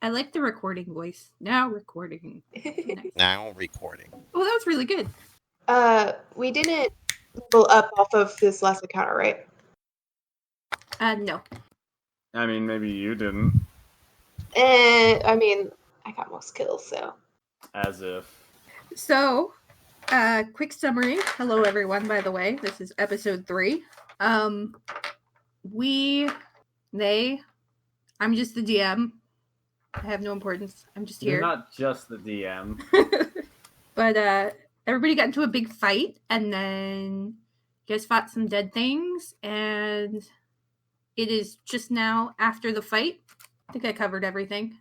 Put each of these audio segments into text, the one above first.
I like the recording voice. Now recording. Nice. Now recording. Oh, that was really good. We didn't level up off of this last encounter, right? No. I mean, maybe you didn't. I mean, I got most kills, so. As if. So, quick summary. Hello, everyone, by the way. This is episode 3. I'm just the DM. I have no importance. I'm just here. You're not just the DM. But, everybody got into a big fight, and then you guys fought some dead things, and it is just now after the fight. I think I covered everything.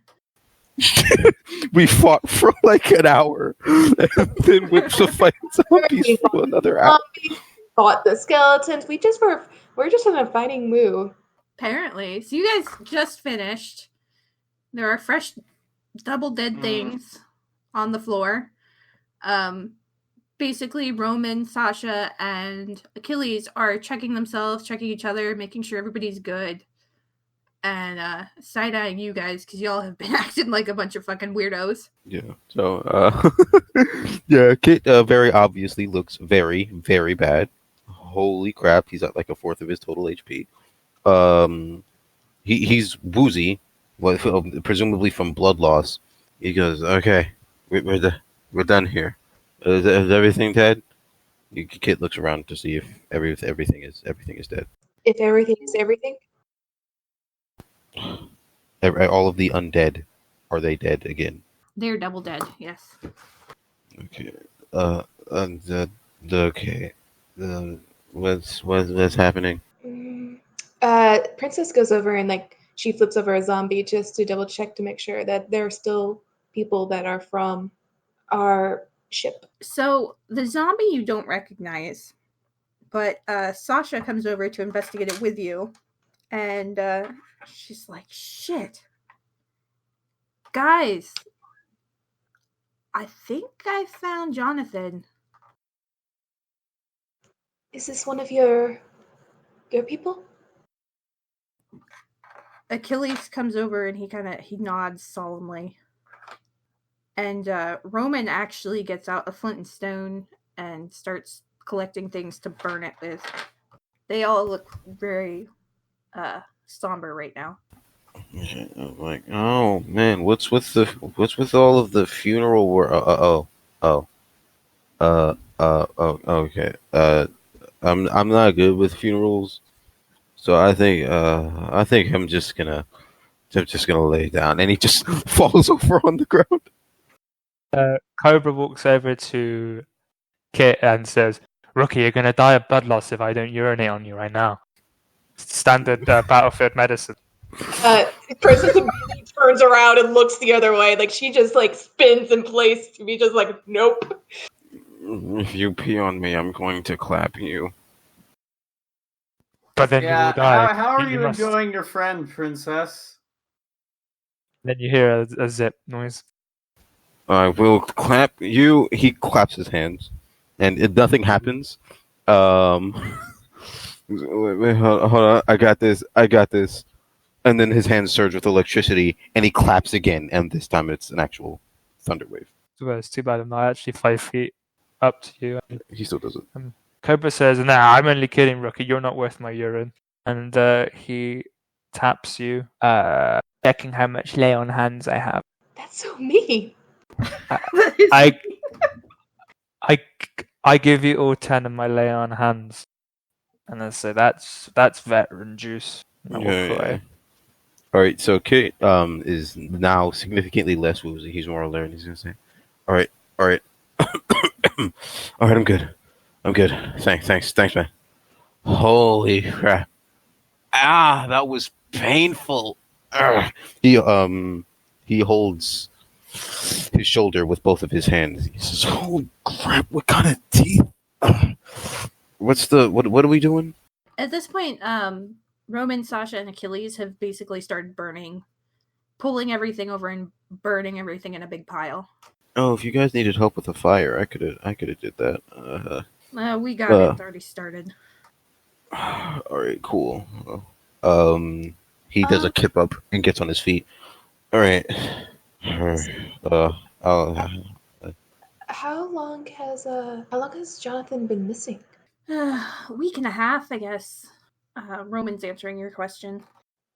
We fought for like an hour, and then whipped the fight zombies for another hour. Zombies fought the skeletons. We're just in a fighting mood. Apparently. So you guys just finished. There are fresh double dead things on the floor. Basically, Roman, Sasha, and Achilles are checking themselves, checking each other, making sure everybody's good. And side-eyeing you guys, because y'all have been acting like a bunch of fucking weirdos. Yeah, so, yeah, Kit very obviously looks very, very bad. Holy crap, he's at like a fourth of his total HP. He's woozy, presumably from blood loss. He goes, okay, we're done here. Is everything dead? Kit looks around to see if everything is dead. If everything is everything? All of the undead, are they dead again? They're double dead, yes. Okay. Okay. What's happening? Princess goes over and she flips over a zombie just to double check to make sure that there are still people that are from our ship. So the zombie you don't recognize, but Sasha comes over to investigate it with you, and she's like, shit. Guys, I think I found Jonathan. Is this one of your people? Achilles comes over and he nods solemnly. And Roman actually gets out a flint and stone and starts collecting things to burn it with. They all look very somber right now. Like, oh man, what's with all of the funeral work? Okay. I'm not good with funerals, so I think I'm just gonna lay down, and he just falls over on the ground. Cobra walks over to Kit and says, "Rookie, you're gonna die of blood loss if I don't urinate on you right now." Standard battlefield medicine. Princess immediately turns around and looks the other way. She just spins in place to be just nope. If you pee on me, I'm going to clap you. But then you will die. How are you enjoying your friend, Princess? Then you hear a zip noise. I will clap you. He claps his hands, and nothing happens. Wait, hold on. I got this. And then his hands surge with electricity, and he claps again, and this time it's an actual thunder wave. Well, it's too bad I'm not actually 5 feet up to you. He still does it. Cobra says, "Nah, I'm only kidding, Rookie. You're not worth my urine." And he taps you, checking how much lay on hands I have. That's so mean. I give you all 10 of my lay on hands, and I say that's veteran juice. Yeah. All right, so Kate is now significantly less woozy. He's more alert. He's gonna say, "All right, all right, I'm good. Thanks, man. Holy crap! That was painful." He holds his shoulder with both of his hands. He says, "Holy crap! What kind of teeth? What are we doing?" At this point, Roman, Sasha, and Achilles have basically started pulling everything over and burning everything in a big pile. Oh, if you guys needed help with a fire, I could have did that. We got it. It's already started. All right, cool. He does a kip up and gets on his feet. All right. Uh, I'll, How long has Jonathan been missing? A week and a half, I guess. Roman's answering your question.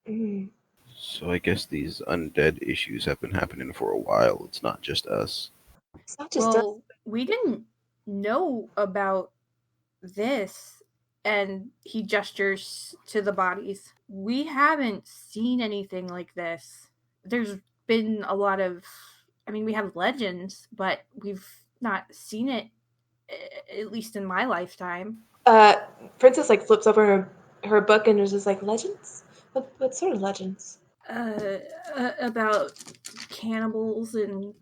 Mm. so I guess these undead issues have been happening for a while. It's not just us. It's not just us. Well, we didn't know about this, and he gestures to the bodies. We haven't seen anything like this. There's been a lot of, I mean, we have legends, but we've not seen it, at least in my lifetime. Princess like flips over her book and is just like, legends? What sort of legends? About cannibals and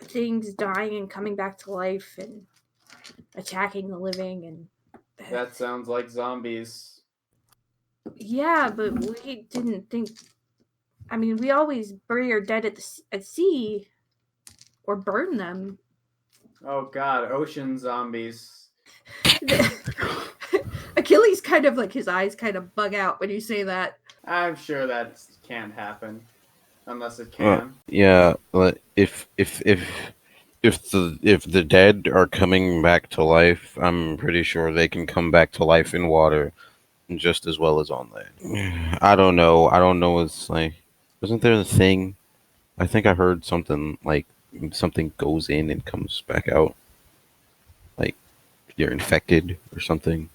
things dying and coming back to life and attacking the living, and That sounds like zombies. yeah, but we didn't think. I mean, we always bury our dead at sea or burn them. Oh god, ocean zombies. Achilles kind of like his eyes kind of bug out when you say that. I'm sure that can't happen. Unless it can. Yeah, but if the dead are coming back to life, I'm pretty sure they can come back to life in water just as well as on land. I don't know. I don't know. It's like, wasn't there a thing? I think I heard something like something goes in and comes back out, like you're infected or something.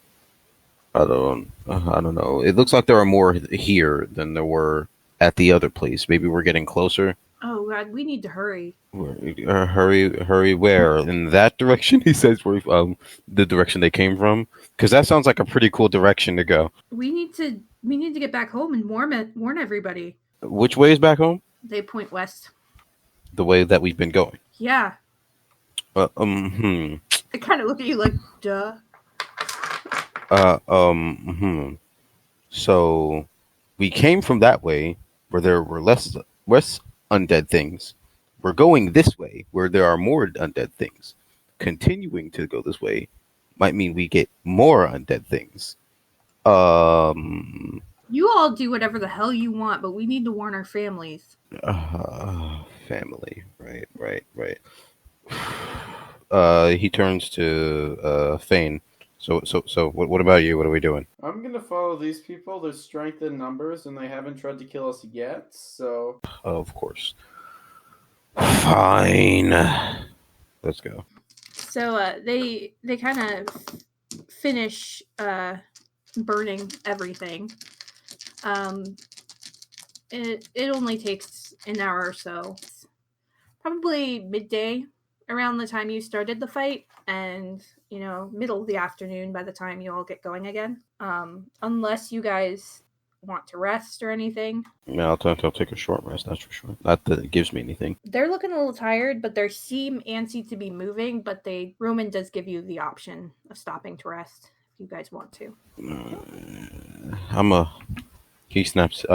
I don't know. It looks like there are more here than there were at the other place. Maybe we're getting closer. Oh god, we need to hurry. Hurry! Where? In that direction? He says, "Where? The direction they came from." Because that sounds like a pretty cool direction to go. We need to get back home and warn everybody. Which way is back home? They point west. The way that we've been going. Yeah. I kind of look at you like, duh. So we came from that way where there were less undead things. We're going this way where there are more undead things. Continuing to go this way might mean we get more undead things. You all do whatever the hell you want, but we need to warn our families. Family, right. He turns to Thane. So, what about you? What are we doing? I'm gonna follow these people. There's strength in numbers, and they haven't tried to kill us yet, so... Of course. Fine. Let's go. So they kind of finish burning everything. It only takes an hour or so. Probably midday around the time you started the fight, and middle of the afternoon by the time you all get going again. Unless you guys want to rest or anything. Yeah, I'll take a short rest, that's for sure. Not that it gives me anything. They're looking a little tired, but they seem antsy to be moving, but Roman does give you the option of stopping to rest if you guys want to. Kit snaps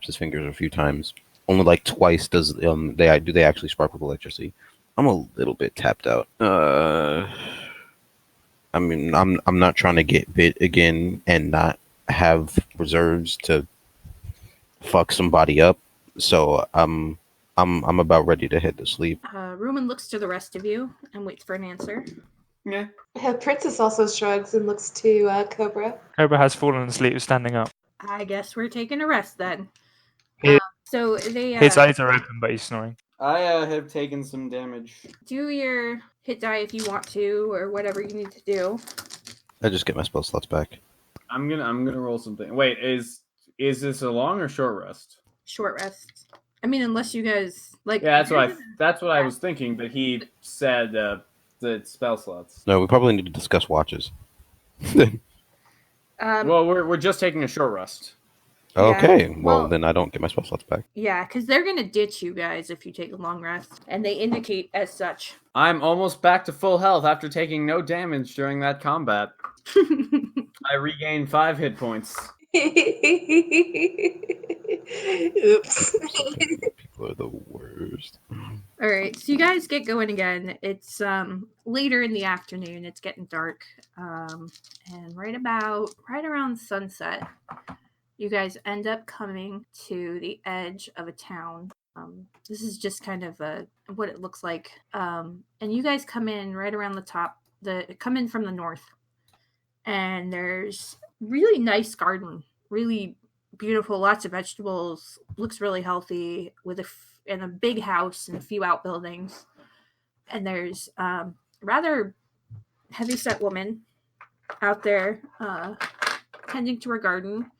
his fingers a few times. Only like twice does they actually spark with electricity. I'm a little bit tapped out. I mean, I'm not trying to get bit again and not have reserves to fuck somebody up. So I'm about ready to head to sleep. Roman looks to the rest of you and waits for an answer. Yeah. Princess also shrugs and looks to Cobra. Cobra has fallen asleep, standing up. I guess we're taking a rest then. His His eyes are open, but he's snoring. I have taken some damage. Do your hit die if you want to, or whatever you need to do. I just get my spell slots back. I'm gonna roll something. Wait, is this a long or short rest? Short rest. I mean, unless you guys like. Yeah, that's what I was thinking. But he said the spell slots. No, we probably need to discuss watches. Well, we're just taking a short rest. Okay, Yeah, well then I don't get my spell slots back. Yeah, because they're gonna ditch you guys if you take a long rest, and they indicate as such. I'm almost back to full health after taking no damage during that combat. I regained 5 hit points. Oops. People are the worst. All right, so you guys get going again. It's later in the afternoon. It's getting dark, and right around sunset, you guys end up coming to the edge of a town. This is just kind of what it looks like. And you guys come in right around the top. Come in from the north, and there's really nice garden, really beautiful, lots of vegetables. Looks really healthy with and a big house and a few outbuildings. And there's rather heavyset woman out there tending to her garden.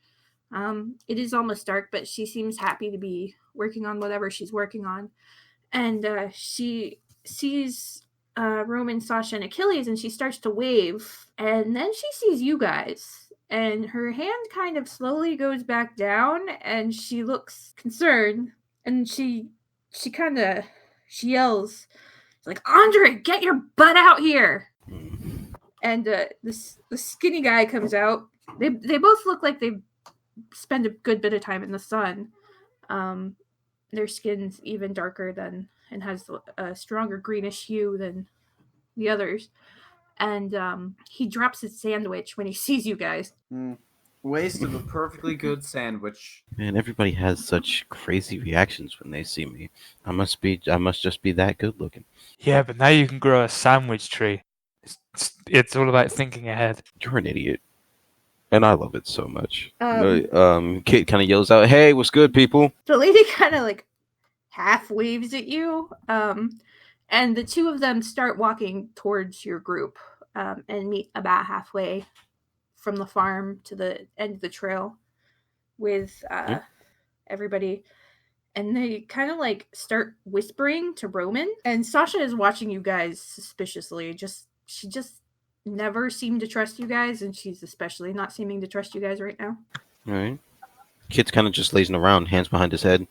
It is almost dark, but she seems happy to be working on whatever she's working on. And she sees Roman, Sasha, and Achilles, and she starts to wave. And then she sees you guys. And her hand kind of slowly goes back down, and she looks concerned. And she yells, like, Andre, get your butt out here! And the skinny guy comes out. They both look like they've spent a good bit of time in the sun. Their skin's even darker and has a stronger greenish hue than the others. And he drops his sandwich when he sees you guys. Waste of a perfectly good sandwich. Man, everybody has such crazy reactions when they see me. I must just be that good looking. Yeah, but now you can grow a sandwich tree. It's all about thinking ahead. You're an idiot. And I love it so much. Kit kind of yells out, "Hey, what's good, people?" The lady kind of like half waves at you. And the two of them start walking towards your group and meet about halfway from the farm to the end of the trail with everybody. And they kind of like start whispering to Roman. And Sasha is watching you guys suspiciously. She just never seemed to trust you guys, and she's especially not seeming to trust you guys right now. All right. Kit's kind of just lazing around, hands behind his head,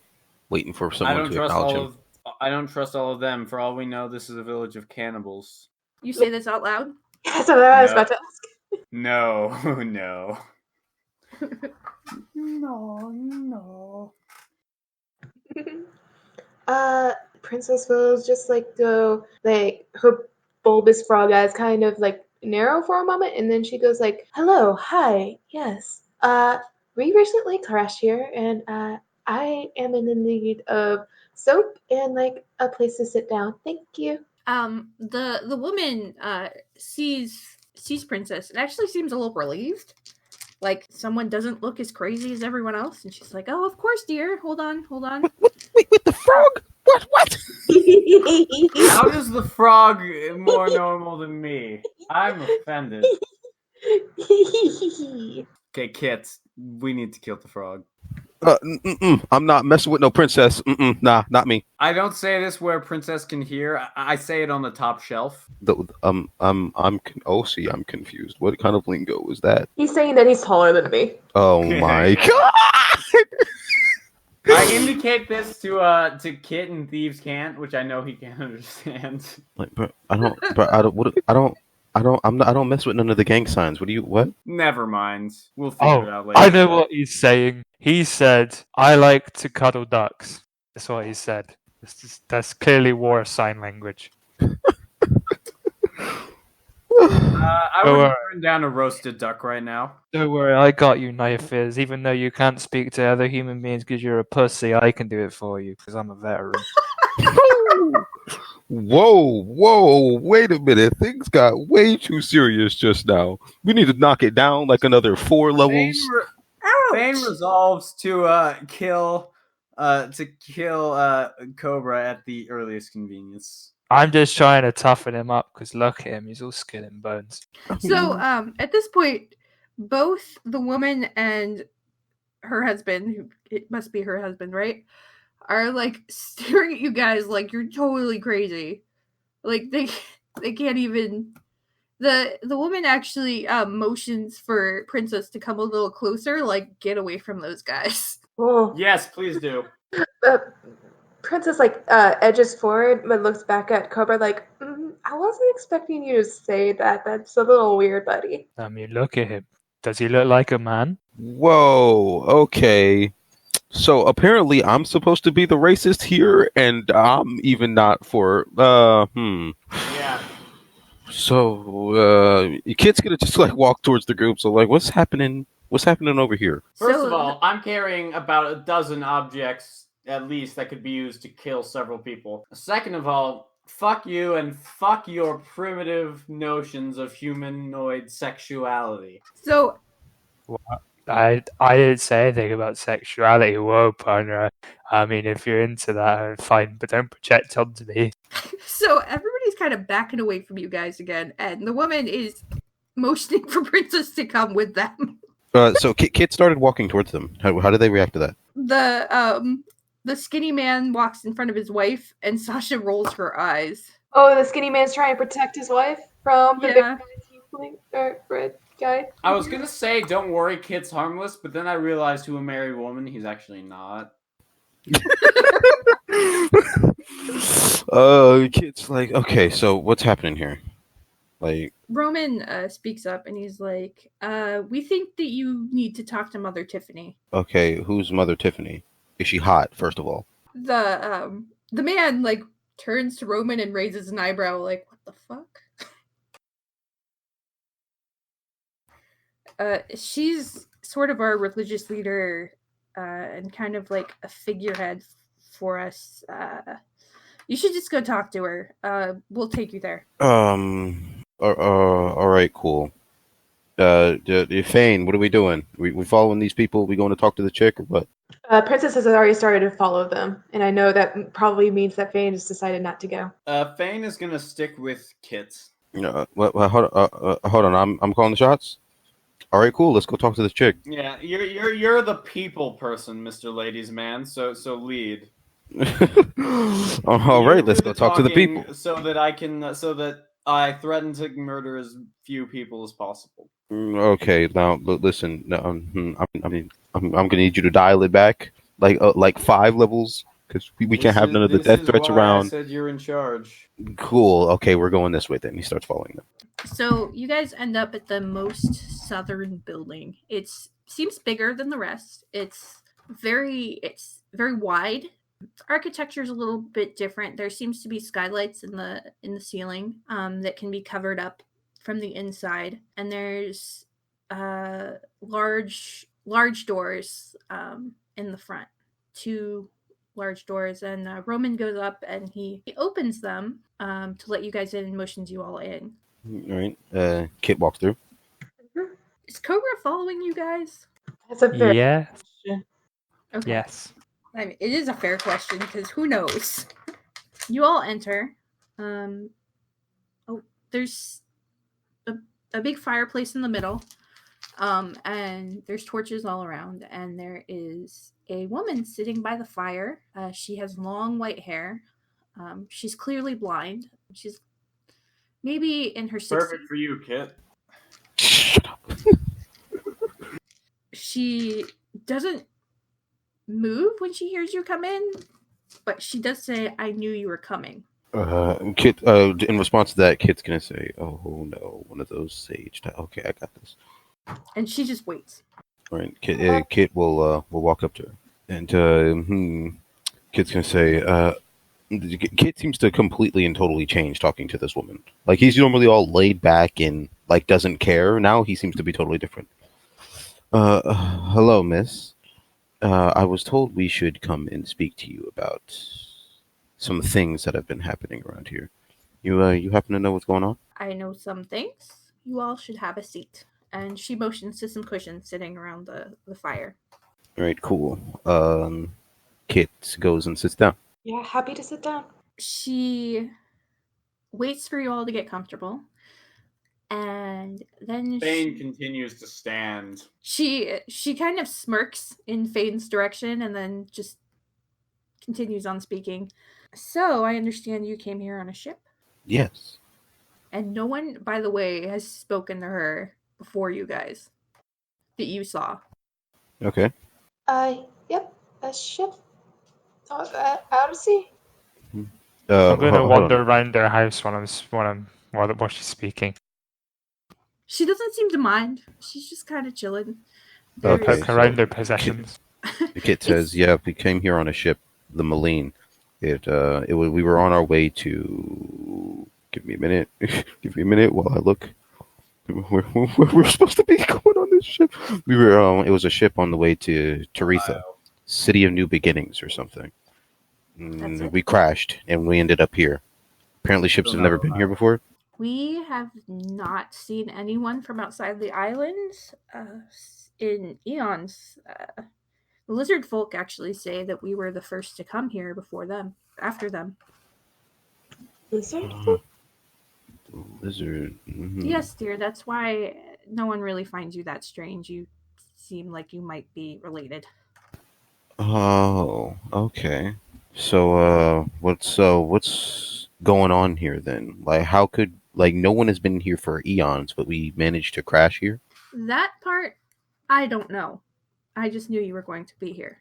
waiting for someone to acknowledge him. I don't trust all of them. For all we know, this is a village of cannibals. You say this out loud? That's what I was about to ask. No, no. No. Princess Rose just like go like her bulbous frog eyes kind of like narrow for a moment, and then she goes like, "Hello, hi, yes. We recently crashed here, and I am in the need of soap and like a place to sit down. Thank you." The woman sees Princess and actually seems a little relieved. Like someone doesn't look as crazy as everyone else, and she's like, "Oh, of course, dear. Hold on." Wait, the frog? What? How is the frog more normal than me? I'm offended. Okay, Kit, we need to kill the frog. I'm not messing with no princess. Nah, not me. I don't say this where princess can hear. I say it on the top shelf. I'm confused. What kind of lingo is that? He's saying that he's taller than me. Oh my god! I indicate this to Kit and Thieves Can't, which I know he can't understand. Like, I don't mess with none of the gang signs. What? Never mind. We'll figure it out later. I know what he's saying. He said, "I like to cuddle ducks." That's what he said. That's clearly war sign language. I would turn down a roasted duck right now. Don't worry, I got you, Nightfizz. Even though you can't speak to other human beings because you're a pussy, I can do it for you because I'm a veteran. Whoa, wait a minute. Things got way too serious just now. We need to knock it down like another 4 levels. Thane resolves to kill Cobra at the earliest convenience. I'm just trying to toughen him up because look at him, he's all skin and bones. So, at this point, both the woman and her husband, who it must be her husband, right, are like staring at you guys like you're totally crazy. Like they can't even. The woman actually motions for Princess to come a little closer, like get away from those guys. Oh. Yes, please do. Princess edges forward but looks back at Cobra like, I wasn't expecting you to say that. That's a little weird, buddy. I mean, look at him. Does he look like a man? Whoa, okay. So apparently I'm supposed to be the racist here, and I'm even not for, Yeah. So, Kit's gonna just walk towards the group. So what's happening over here? First of all, I'm carrying about a dozen objects at least, that could be used to kill several people. Second of all, fuck you and fuck your primitive notions of humanoid sexuality. So I didn't say anything about sexuality. Whoa, partner. I mean, if you're into that, fine, but don't project onto me. So everybody's kind of backing away from you guys again, and the woman is motioning for Princess to come with them. So Kit started walking towards them. How did they react to that? The skinny man walks in front of his wife, and Sasha rolls her eyes. Oh, the skinny man's trying to protect his wife from the Yeah. big red guy. I was gonna say, don't worry, Kit's harmless, but then I realized to a married woman, he's actually not. Kit's like, okay, so what's happening here? Like, Roman speaks up, and he's like, we think that you need to talk to Mother Tiffany. okay, who's Mother Tiffany? Is she hot, first of all? The man, like, turns to Roman and raises an eyebrow, like, what the fuck? She's sort of our religious leader, and kind of like a figurehead for us. You should just go talk to her. We'll take you there. All right, cool. Fane, what are we doing? We following these people? We going to talk to the chick or what? Princess has already started to follow them, and I know that probably means that Fane has decided not to go. Fane is gonna stick with Kit. Hold on, I'm calling the shots. All right, cool. Let's go talk to this chick. Yeah, you're the people person, Mr. Ladies Man. So lead. All right, let's go talk to the people. So that I threaten to murder as few people as possible. Okay, now listen. I'm gonna need you to dial it back like 5 levels because we can't have none of the death threats around. I said you're in charge. Cool. Okay, we're going this way then. He starts following them. So you guys end up at the most southern building. It seems bigger than the rest. It's very wide. Architecture is a little bit different. There seems to be skylights in the ceiling that can be covered up from the inside, and there's large doors in the front. 2 large doors, and Roman goes up and he opens them to let you guys in and motions you all in. All right. Kit walks through. Is Cobra following you guys? That's a fair Yeah. question. Okay. Yes. I mean, it is a fair question because who knows? You all enter. There's a big fireplace in the middle, and there's torches all around, and there is a woman sitting by the fire. She has long white hair. She's clearly blind. She's maybe in her 60s. Perfect for you, Kit. Shut up. She doesn't move when she hears you come in, but she does say, "I knew you were coming." Kit. In response to that, Kit's gonna say, "Oh no, one of those sage." Okay, I got this. And she just waits. All right. Kit will walk up to her, and Kit's gonna say, Kit seems to completely and totally change talking to this woman. Like, he's normally all laid back and like doesn't care. Now he seems to be totally different. Hello, miss. I was told we should come and speak to you about some things that have been happening around here. You happen to know what's going on? I know some things. You all should have a seat. And she motions to some cushions sitting around the fire. All right, cool. Kit goes and sits down. Yeah, happy to sit down. She waits for you all to get comfortable. And then Fane continues to stand. She kind of smirks in Fane's direction and then just continues on speaking. So, I understand you came here on a ship? Yes. And no one, by the way, has spoken to her before you guys that you saw. Okay. Yep, a ship. Out of sea. I'm gonna hold wander on. around their house while she's speaking. She doesn't seem to mind. She's just kind of chilling. Okay. Poke around their possessions. Kit says, "Yeah, we came here on a ship, the Moline. We were on our way to. Give me a minute. Give me a minute while I look. Where we're supposed to be going on this ship. We were. It was a ship on the way to Taritha. City of New Beginnings or something. That's it. We crashed and we ended up here. Apparently ships have never been here before. We have not seen anyone from outside the island in eons. The lizard folk actually say that we were the first to come here after them. Lizard? Lizard. Yes, dear, that's why no one really finds you that strange. You seem like you might be related. Oh, okay. So, what's going on here then? Like, how could no one has been here for eons, but we managed to crash here? That part, I don't know. I just knew you were going to be here.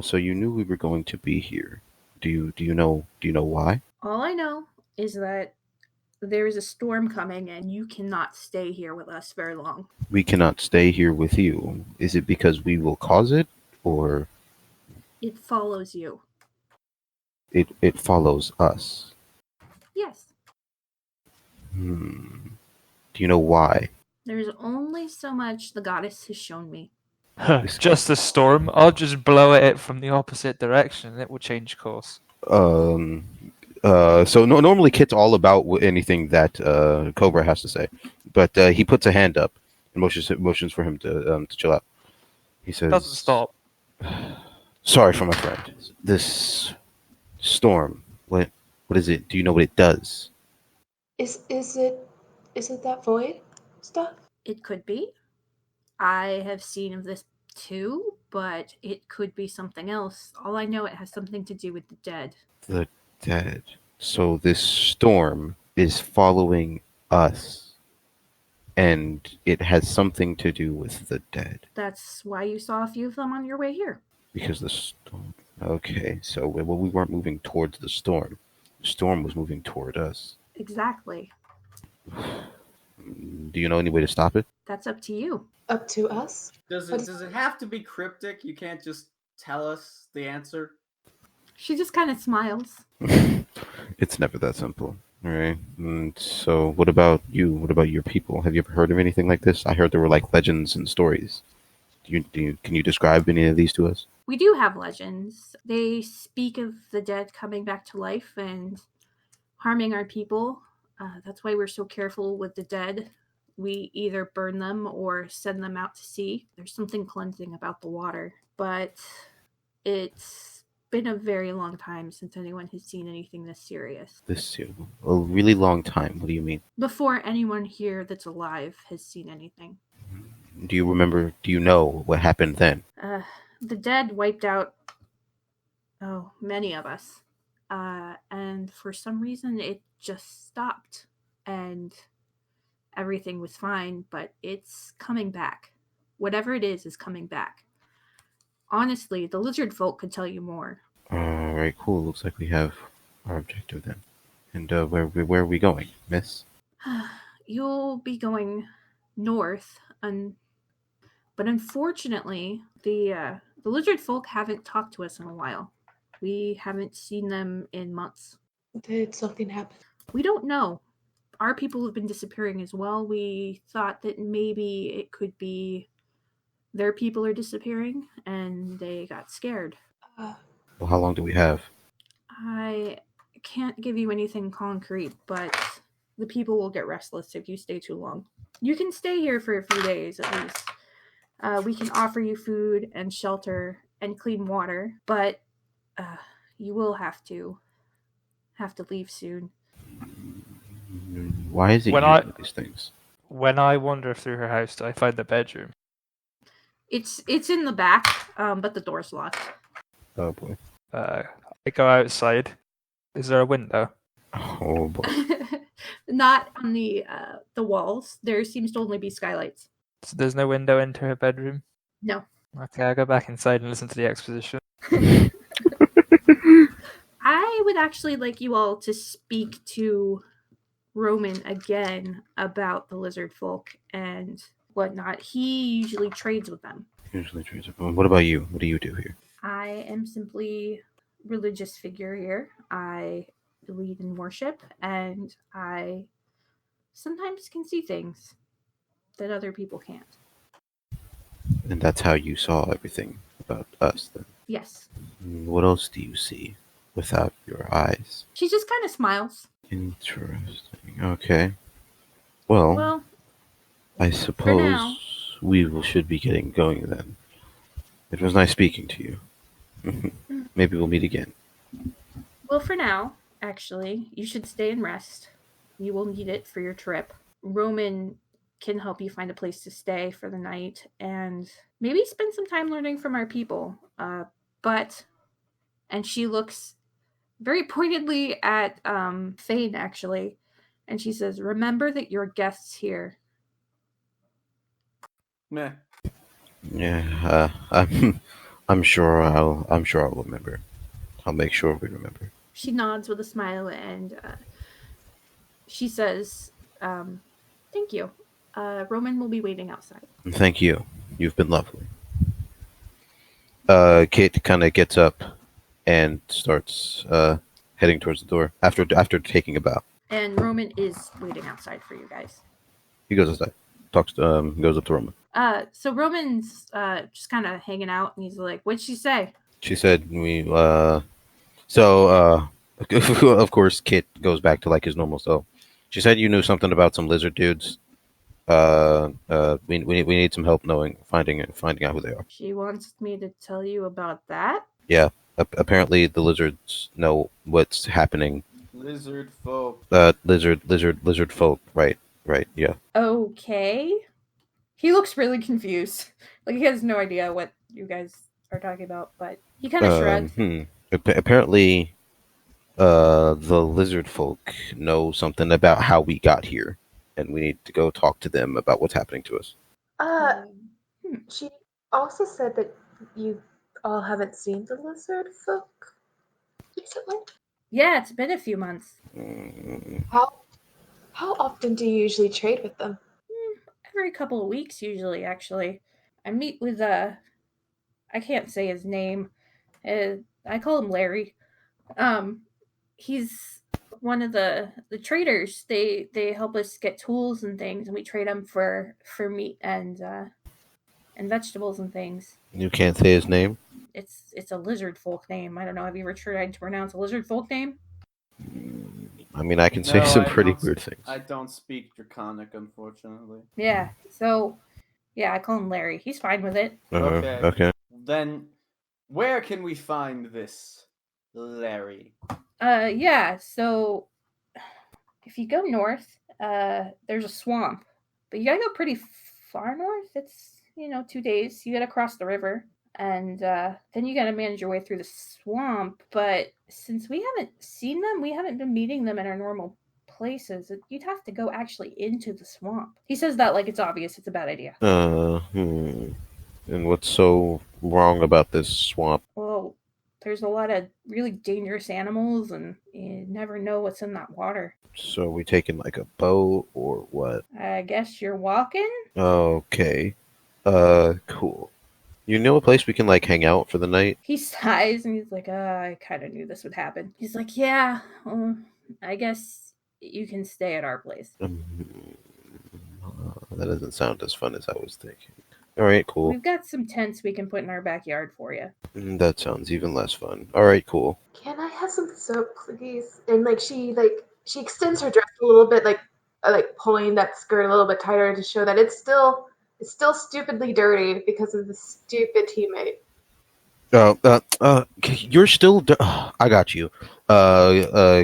So you knew we were going to be here. Do you know why? All I know is that there is a storm coming and you cannot stay here with us very long. We cannot stay here with you. Is it because we will cause it, or It follows you. it follows us? Yes. Do you know why? There's only so much the goddess has shown me. Just a storm. I'll just blow at it from the opposite direction. It will change course. So normally Kit's all about anything that Cobra has to say, but he puts a hand up and motions for him to chill out. He says, Doesn't stop. "Sorry for my friend. This storm. What is it? Do you know what it does?" Is it that void stuff? It could be. I have seen of this too, but it could be something else. All I know, it has something to do with the dead. The dead. So this storm is following us, and it has something to do with the dead. That's why you saw a few of them on your way here. Because the storm. Okay, so we weren't moving towards the storm. The storm was moving toward us. Exactly. Do you know any way to stop it? That's up to you. Up to us? Does it have to be cryptic? You can't just tell us the answer? She just kind of smiles. It's never that simple. All right. And so what about you? What about your people? Have you ever heard of anything like this? I heard there were legends and stories. Can you describe any of these to us? We do have legends. They speak of the dead coming back to life and harming our people. That's why we're so careful with the dead. We either burn them or send them out to sea. There's something cleansing about the water. But it's been a very long time since anyone has seen anything this serious. A really long time. What do you mean? Before anyone here that's alive has seen anything. Do you know what happened then? The dead wiped out, many of us. And for some reason it just stopped. And everything was fine, but it's coming back. Whatever it is coming back. Honestly, the lizard folk could tell you more. Alright, cool. Looks like we have our objective then. And where are we going, miss? You'll be going north, but unfortunately, the lizard folk haven't talked to us in a while. We haven't seen them in months. Did something happen? We don't know. Our people have been disappearing as well. We thought that maybe it could be their people are disappearing, and they got scared. Well, how long do we have? I can't give you anything concrete, but the people will get restless if you stay too long. You can stay here for a few days at least. We can offer you food and shelter and clean water, but you will have to leave soon. Why is it these things? When I wander through her house, I find the bedroom. It's in the back, but the door's locked. Oh boy. I go outside. Is there a window? Oh boy. Not on the walls. There seems to only be skylights. So there's no window into her bedroom? No. Okay, I go back inside and listen to the exposition. I would actually like you all to speak to Roman again about the lizard folk and whatnot. He usually trades with them. What about you? What do you do here? I am simply a religious figure here. I believe in worship, and I sometimes can see things that other people can't. And that's how you saw everything about us then. Yes. What else do you see without your eyes? She just kind of smiles. Interesting. Okay. Well, Well, I now. suppose should be getting going then. It was nice speaking to you. Maybe we'll meet again. well, for now, actually, you should stay and rest. You will need it for your trip. Roman can help you find a place to stay for the night and maybe spend some time learning from our people. And she looks very pointedly at Thane, actually, and she says, "Remember that you're guests here." Meh. Yeah, I'm sure I'll remember. I'll make sure we remember. She nods with a smile and she says, "Thank you. Roman will be waiting outside." Thank you. You've been lovely. Kate kind of gets up and starts heading towards the door after taking a bow. And Roman is waiting outside for you guys. He goes outside, goes up to Roman. So Roman's just kind of hanging out, and he's like, "What'd she say?" She said of course Kit goes back to like his normal self. She said you knew something about some lizard dudes. We need some help finding out who they are. She wants me to tell you about that. Yeah. Apparently the lizards know what's happening. Lizard folk. Lizard folk. Right. Yeah. Okay. He looks really confused. Like he has no idea what you guys are talking about, but he kind of shrugs. Apparently, the lizard folk know something about how we got here, and we need to go talk to them about what's happening to us. She also said that you all haven't seen the lizard folk recently. Yeah, it's been a few months. How often do you usually trade with them? Every couple of weeks, usually. Actually, I meet with I can't say his name. I call him Larry. He's one of the traders. They help us get tools and things, and we trade them for meat and vegetables and things. You can't say his name? It's a lizard folk name. I don't know. Have you ever tried to pronounce a lizard folk name? I mean, I can say some pretty weird things. I don't speak Draconic, unfortunately. Yeah. So, yeah, I call him Larry. He's fine with it. Okay. Then, where can we find this Larry? Yeah. So, if you go north, there's a swamp, but you gotta go pretty far north. It's 2 days. You gotta cross the river. And then you got to manage your way through the swamp. But since we haven't seen them, we haven't been meeting them in our normal places. You'd have to go actually into the swamp. He says that like it's obvious. It's a bad idea. And what's so wrong about this swamp? Well, there's a lot of really dangerous animals, and you never know what's in that water. So we taking like a boat or what? I guess you're walking? Okay. Cool. You know a place we can like hang out for the night? He sighs and he's like, I kind of knew this would happen. He's like, yeah, I guess you can stay at our place. That doesn't sound as fun as I was thinking. All right, cool. We've got some tents we can put in our backyard for you. That sounds even less fun. All right, cool. Can I have some soap, please? And she extends her dress a little bit, like pulling that skirt a little bit tighter to show that it's still stupidly dirty because of the stupid teammate. You're still. I got you.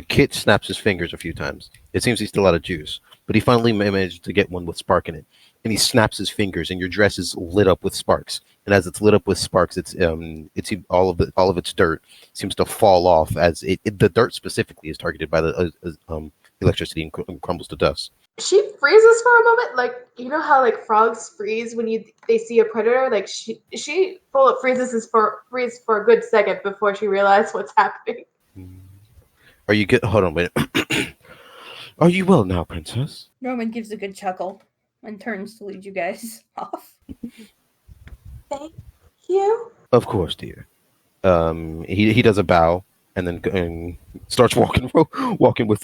Kit snaps his fingers a few times. It seems he's still out of juice, but he finally managed to get one with spark in it. And he snaps his fingers, and your dress is lit up with sparks. And as it's lit up with sparks, it's all of its dirt seems to fall off as the dirt specifically is targeted by the electricity and crumbles to dust. She freezes for a moment, like you know how like frogs freeze when they see a predator. Like she freezes for a good second before she realizes what's happening. Are you good? Hold on, wait. Are you well now, princess? Roman gives a good chuckle and turns to lead you guys off. Thank you. Of course, dear. He does a bow and then starts walking with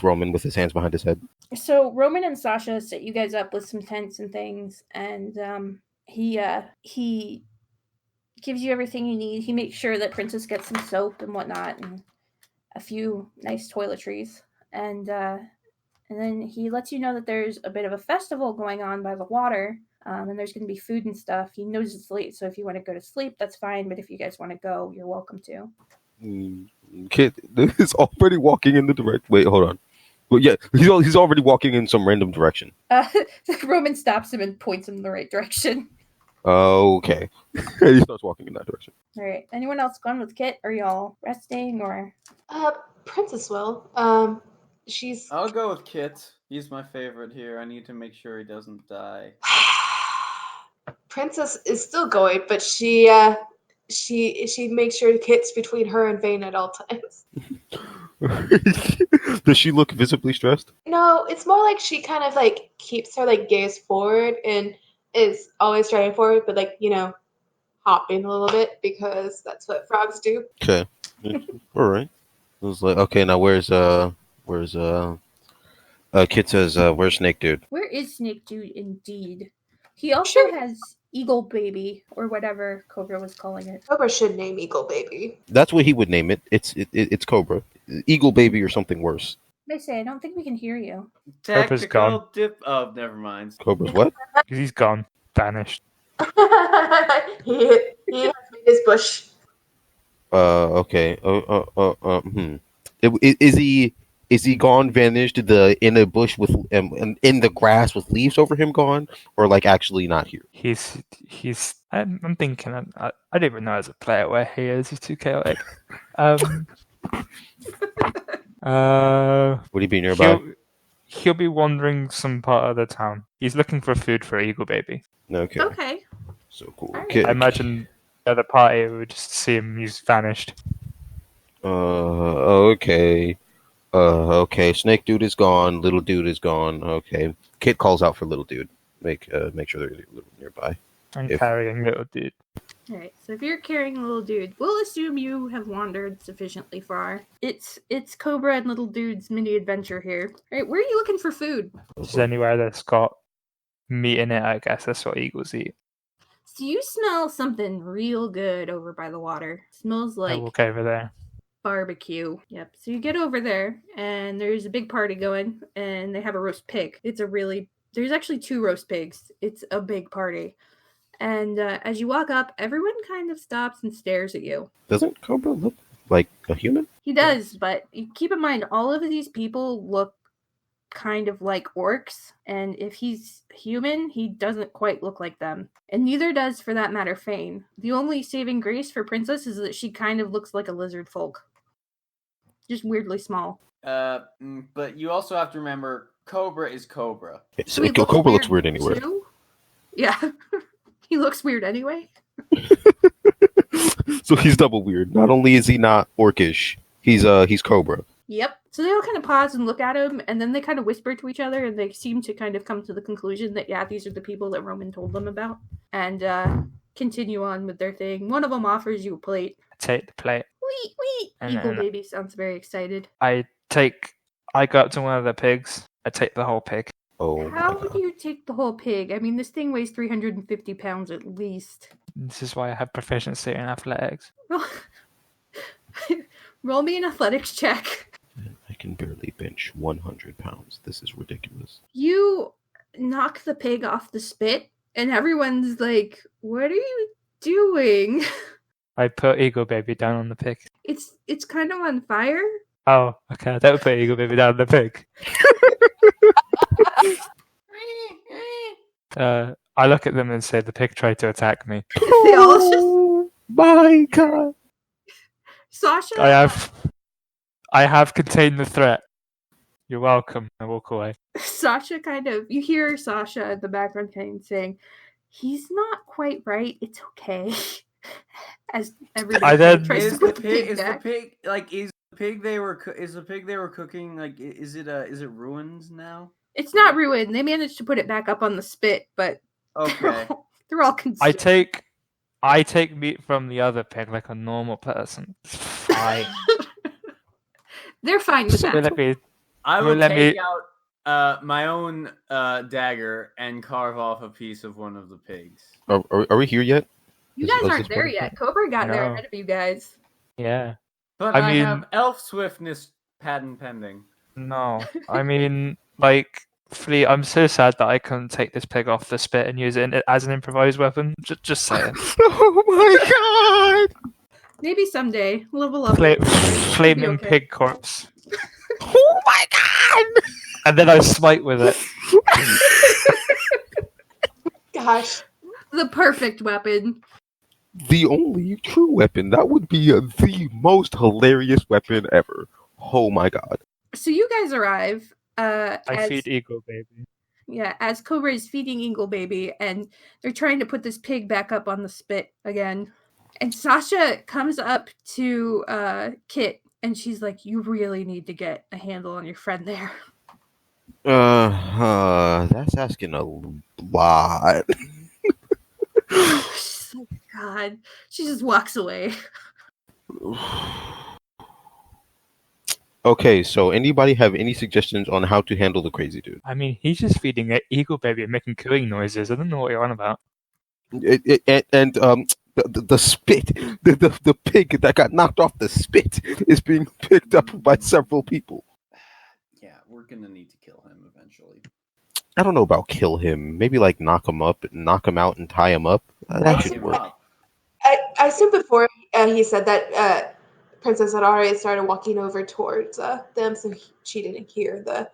Roman with his hands behind his head. So Roman and Sasha set you guys up with some tents and things, and he gives you everything you need. He makes sure that Princess gets some soap and whatnot, and a few nice toiletries, and then he lets you know that there's a bit of a festival going on by the water, and there's going to be food and stuff. He knows it's late, so if you want to go to sleep, that's fine. But if you guys want to go, you're welcome to. Kit is already walking in the direct. Wait, hold on. But yeah, he's already walking in some random direction. Roman stops him and points him in the right direction. Okay. He starts walking in that direction. All right. Anyone else going with Kit? Are y'all resting or? Princess will. She's. I'll go with Kit. He's my favorite here. I need to make sure he doesn't die. Princess is still going, but she makes sure Kit's between her and Vane at all times. Does she look visibly stressed? No, it's more like she kind of like keeps her like gaze forward and is always driving forward, but like, you know, hopping a little bit because that's what frogs do. Okay. All right. I was like, okay, now where's Kit says, where's Snake Dude? Where is Snake Dude indeed? He also has Eagle Baby, or whatever Cobra was calling it. Cobra should name Eagle Baby. That's what he would name it. It's Cobra. Eagle Baby or something worse. They say, I don't think we can hear you. Cobra's gone. Tactical dip. Oh, never mind. Cobra's what? He's gone. Vanished. he has made his bush. Okay. Is he gone, vanished, in a bush with in the grass with leaves over him gone, or like actually not here? He's. I'm thinking. I don't even know as a player where he is. He's too chaotic. Would he be nearby? He'll be wandering some part of the town. He's looking for food for Eagle Baby. Okay. Okay. So cool. All right. Kid. I imagine the other party would just see him. He's vanished. Okay. Okay. Snake Dude is gone. Little Dude is gone. Okay. Kid calls out for Little Dude. Make sure they're a little nearby. I'm carrying Little Dude. All right. So if you're carrying Little Dude, we'll assume you have wandered sufficiently far. It's Cobra and Little Dude's mini adventure here. All right. Where are you looking for food? Just anywhere that's got meat in it, I guess. That's what eagles eat. So you smell something real good over by the water. Smells I like walk over there. barbecue. Yep. So you get over there, and there's a big party going, and they have a roast pig. There's actually 2 roast pigs. It's a big party. And as you walk up, everyone kind of stops and stares at you. Doesn't Cobra look like a human? He does, but you keep in mind, all of these people look kind of like orcs, and if he's human, he doesn't quite look like them. And neither does, for that matter, Fane. The only saving grace for Princess is that she kind of looks like a lizard folk. Just weirdly small. But you also have to remember, Cobra is Cobra. So Cobra looks weird anyway. Too? Yeah. He looks weird anyway. So he's double weird. Not only is he not orcish, he's Cobra. Yep. So they all kind of pause and look at him, and then they kind of whisper to each other, and they seem to kind of come to the conclusion that, yeah, these are the people that Roman told them about, and continue on with their thing. One of them offers you a plate. I take the plate. Wee, wee! Eagle Baby sounds very excited. I go up to one of the pigs. I take the whole pig. Oh. How do you take the whole pig? I mean, this thing weighs 350 pounds at least. This is why I have proficiency in athletics. Roll me an athletics check. I can barely bench 100 pounds. This is ridiculous. You knock the pig off the spit, and everyone's like, what are you doing? I put Eagle Baby down on the pig. It's kind of on fire. Oh, okay. I don't put Eagle Baby down on the pig. I look at them and say, the pig tried to attack me. They all just... My God. Sasha? I have contained the threat. You're welcome. I walk away. Sasha you hear Sasha in the background kind of saying, he's not quite right. It's okay. As everybody tries to put the pig back. Is the pig they were cooking, like, is it ruined now? It's not ruined. They managed to put it back up on the spit, but okay. they're all consumed. I take meat from the other pig like a normal person. It's fine. They're fine with that. I will take out my own dagger and carve off a piece of one of the pigs. Are we here yet? You Let's guys aren't just there put it yet. back. Cobra got there No. ahead of you guys. Yeah. But I I mean- have elf swiftness patent pending. No. I mean, like, Flea, I'm so sad that I couldn't take this pig off the spit and use it as an improvised weapon. Just saying. Oh my god! Maybe someday. Level up. Flaming okay. pig corpse. Oh my god! And then I smite with it. Gosh. The perfect weapon. The only true weapon. That would be the most hilarious weapon ever. Oh my god. So you guys arrive. I as, feed Eagle Baby. Yeah, as Cobra is feeding Eagle Baby, and they're trying to put this pig back up on the spit again. And Sasha comes up to Kit, and she's like, "You really need to get a handle on your friend there." That's asking a lot. She's like, God. She just walks away. Okay, so anybody have any suggestions on how to handle the crazy dude? I mean, he's just feeding an Eagle Baby and making cooing noises. I don't know what you're on about. The spit, the pig that got knocked off the spit is being picked up by several people. Yeah, we're gonna need to kill him eventually. I don't know about kill him. Maybe like knock him up, knock him out, and tie him up. That should work. I assume before he said that Princess had already started walking over towards them, so she didn't hear that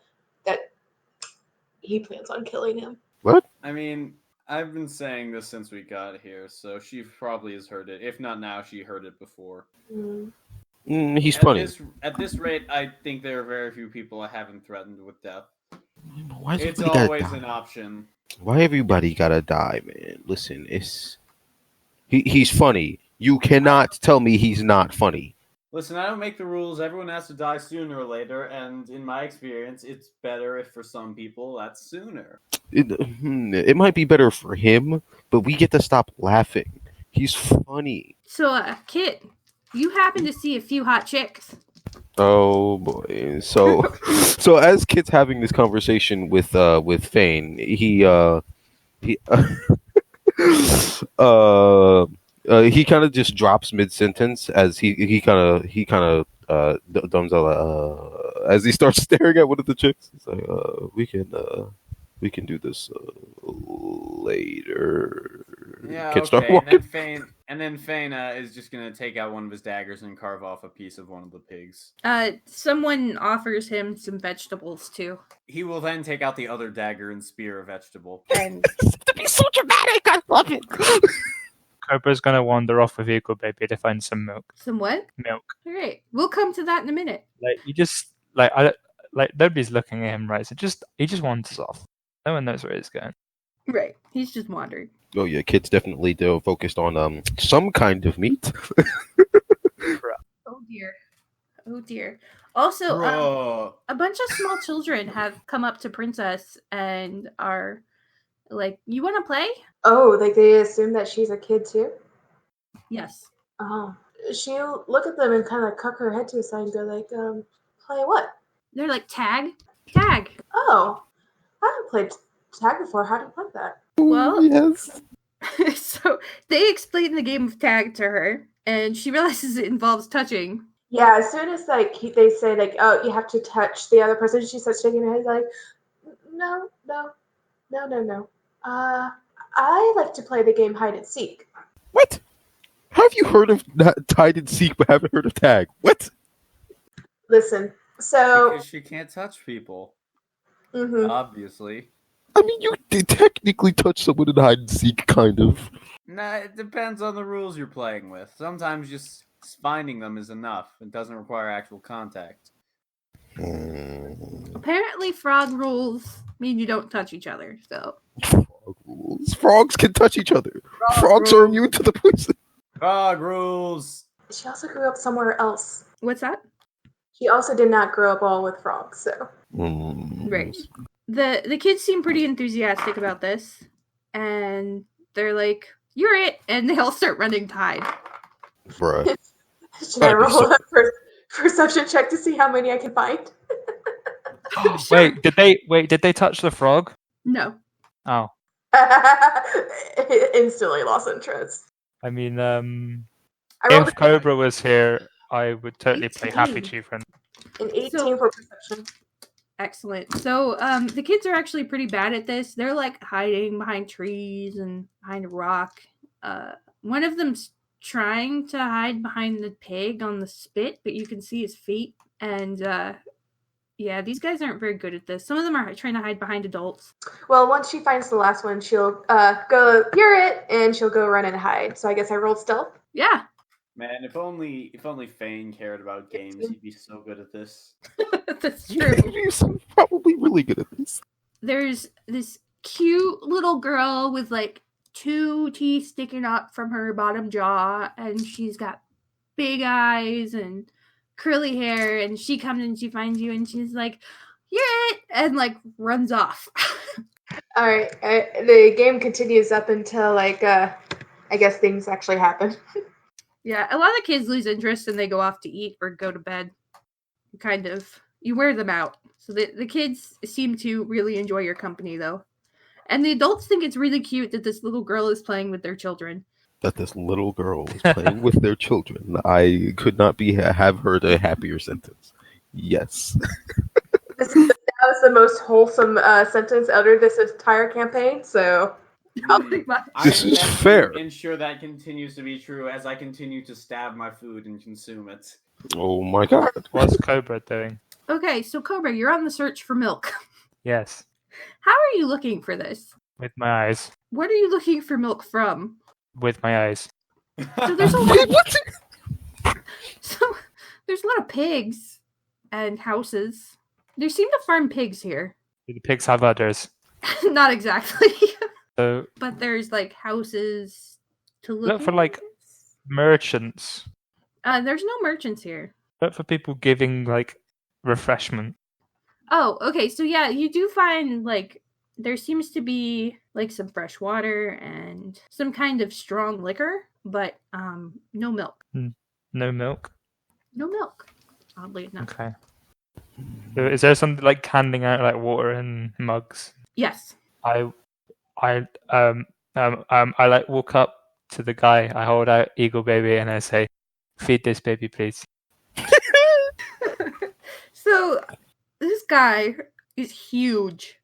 he plans on killing him. What? I mean, I've been saying this since we got here, so she probably has heard it. If not now, she heard it before. He's funny. At this rate, I think there are very few people I haven't threatened with death. Why is It's everybody always gotta an die? option. Why everybody gotta die, man? Listen, he's funny. You cannot tell me he's not funny. Listen, I don't make the rules. Everyone has to die sooner or later, and in my experience, it's better if for some people that's sooner. It might be better for him, but we get to stop laughing. He's funny. So, Kit, you happen to see a few hot chicks. Oh boy! So as Kit's having this conversation with Fane, he kind of just drops mid sentence as he kind of dumbs out as he starts staring at one of the chicks. He's like, we can do this later. Yeah, Kid start okay. walking. And then Fane is just gonna take out one of his daggers and carve off a piece of one of the pigs. Someone offers him some vegetables too. He will then take out the other dagger and spear a vegetable. And To be so dramatic, I love it. Cobra's gonna wander off with Eagle Baby to find some milk. some what? Milk. All right, we'll come to that in a minute. Like you just nobody's looking at him, right? So he just wanders off. No one knows where he's going. Right, he's just wandering. Oh yeah, Kit's definitely focused on some kind of meat. Oh dear. Oh dear. Also, Bro. a bunch of small children have come up to Princess and are like, "You want to play?" Oh, like they assume that she's a kid too? Yes. Oh. She'll look at them and kind of cock her head to the side and go like, play what? They're like, "Tag, tag." Oh, I haven't played tag before. How do you play that? Well, Yes. so they explain the game of tag to her, and she realizes it involves touching. Yeah, as soon as they say like, oh, you have to touch the other person, she starts shaking her head like, no. I like to play the game hide and seek. What? Have you heard of hide and seek but haven't heard of tag? What? Listen, so Because she can't touch people. mhm. Obviously. I mean, you did technically touch someone in hide and seek, kind of. Nah, it depends on the rules you're playing with. Sometimes just finding them is enough. It doesn't require actual contact. Apparently, frog rules mean you don't touch each other. So Frog rules. Frogs can touch each other. Frogs are immune to the poison. Frog rules! She also grew up somewhere else. what's that? She also did not grow up all with frogs, so. Right. The kids seem pretty enthusiastic about this, and they're like, "You're it!" And they all start running to hide. Bruh. Should I roll a perception check to see how many I can find? Wait, did they touch the frog? No. Oh. Instantly lost interest. I mean, I rolled if Cobra was here, I would totally play 18. Happy Chieftain. an 18 So- for perception. Excellent. So, the kids are actually pretty bad at this. They're like hiding behind trees and behind a rock. One of them's trying to hide behind the pig on the spit, but you can see his feet. And yeah, these guys aren't very good at this. Some of them are trying to hide behind adults. Well, once she finds the last one, she'll go, "You're it," and she'll go run and hide. So I guess I rolled stealth. Yeah, Man, if only Fane cared about games, he'd be so good at this. that's true. He's probably really good at this. There's this cute little girl with like 2 teeth sticking up from her bottom jaw, and she's got big eyes and curly hair, and she comes and she finds you and she's like, "You're it," and like runs off. All right, the game continues up until like I guess things actually happen. Yeah, a lot of kids lose interest and they go off to eat or go to bed. You wear them out. So the kids seem to really enjoy your company, though. And the adults think it's really cute that this little girl is playing with their children. That this little girl is playing with their children. I could not have heard a happier sentence. Yes. That was the most wholesome sentence uttered this entire campaign. So Probably my- This is fair. Ensure that continues to be true as I continue to stab my food and consume it. Oh my god. What's Cobra doing? Okay, so Cobra, you're on the search for milk. Yes, How are you looking for this? with my eyes. What are you looking for milk from? With my eyes. So there's a lot Wait, what? So there's a lot of pigs and houses. They seem to farm pigs here. Do the pigs have udders? Not exactly. So But there's like houses to look look for like merchants. there's no merchants here. Look for people giving like refreshment. Oh, okay. So yeah, you do find like there seems to be like some fresh water and some kind of strong liquor, but no milk. No milk. No milk. Oddly enough. Okay. So is there something like handing out like water in mugs? Yes. I like walk up to the guy. I hold out Eagle Baby and I say, "Feed this baby, please." So this guy is huge.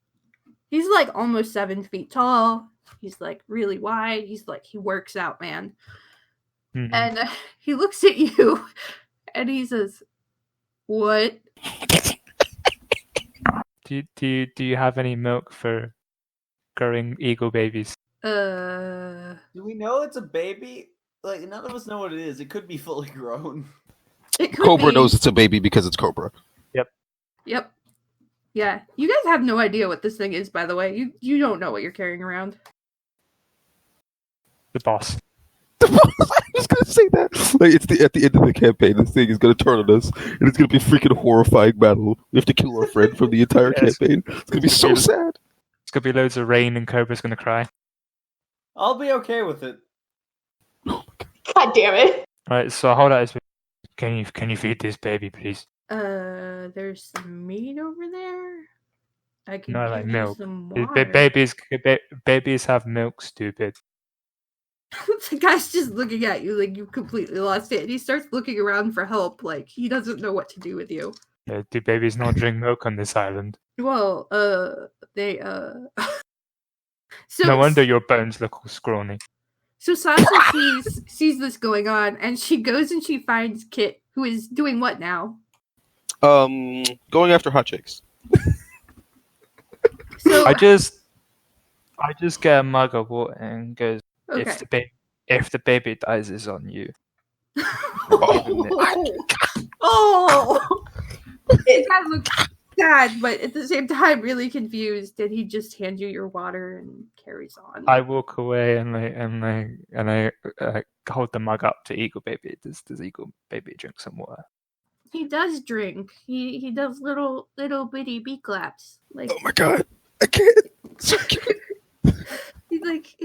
He's like almost 7 feet tall. He's like really wide. He's like he works out, man. Mhm. And he looks at you and he says, "What?" Do you have any milk for growing eagle babies? Do we know it's a baby? Like, none of us know what it is. It could be fully grown. It could Cobra be. knows it's a baby because it's Cobra. Yep. Yeah. You guys have no idea what this thing is, by the way. You don't know what you're carrying around. The boss. I was gonna say that. Like it's at the end of the campaign, this thing is gonna turn on us, and it's gonna be a freaking horrifying battle. We have to kill our friend from the entire Yes. campaign. It's gonna be so sad. It's gonna be loads of rain and Cobra's gonna cry. I'll be okay with it. God damn it! Right, so I hold out his baby. Can you feed this baby, please? There's some meat over there. I can No, give like you milk. some Ba- water. Babies have milk, stupid. The guy's just looking at you like you completely lost it. And he starts looking around for help, like he doesn't know what to do with you. Do babies not drink milk on this island? Well, they So No wonder your bones look all scrawny. So Sasha sees this going on, and she goes and she finds Kit, who is doing what now? Going after hot chicks. So I just get a mug of water and goes, okay. if the baby dies, it's on you. Oh, it kind of looks sad, but at the same time, really confused. And he just hands you your water and carries on. I walk away and I hold the mug up to Eagle Baby. Does Eagle Baby drink some water? He does drink. He does little bitty beak laps. Like Oh my god, I can't. So cute. he's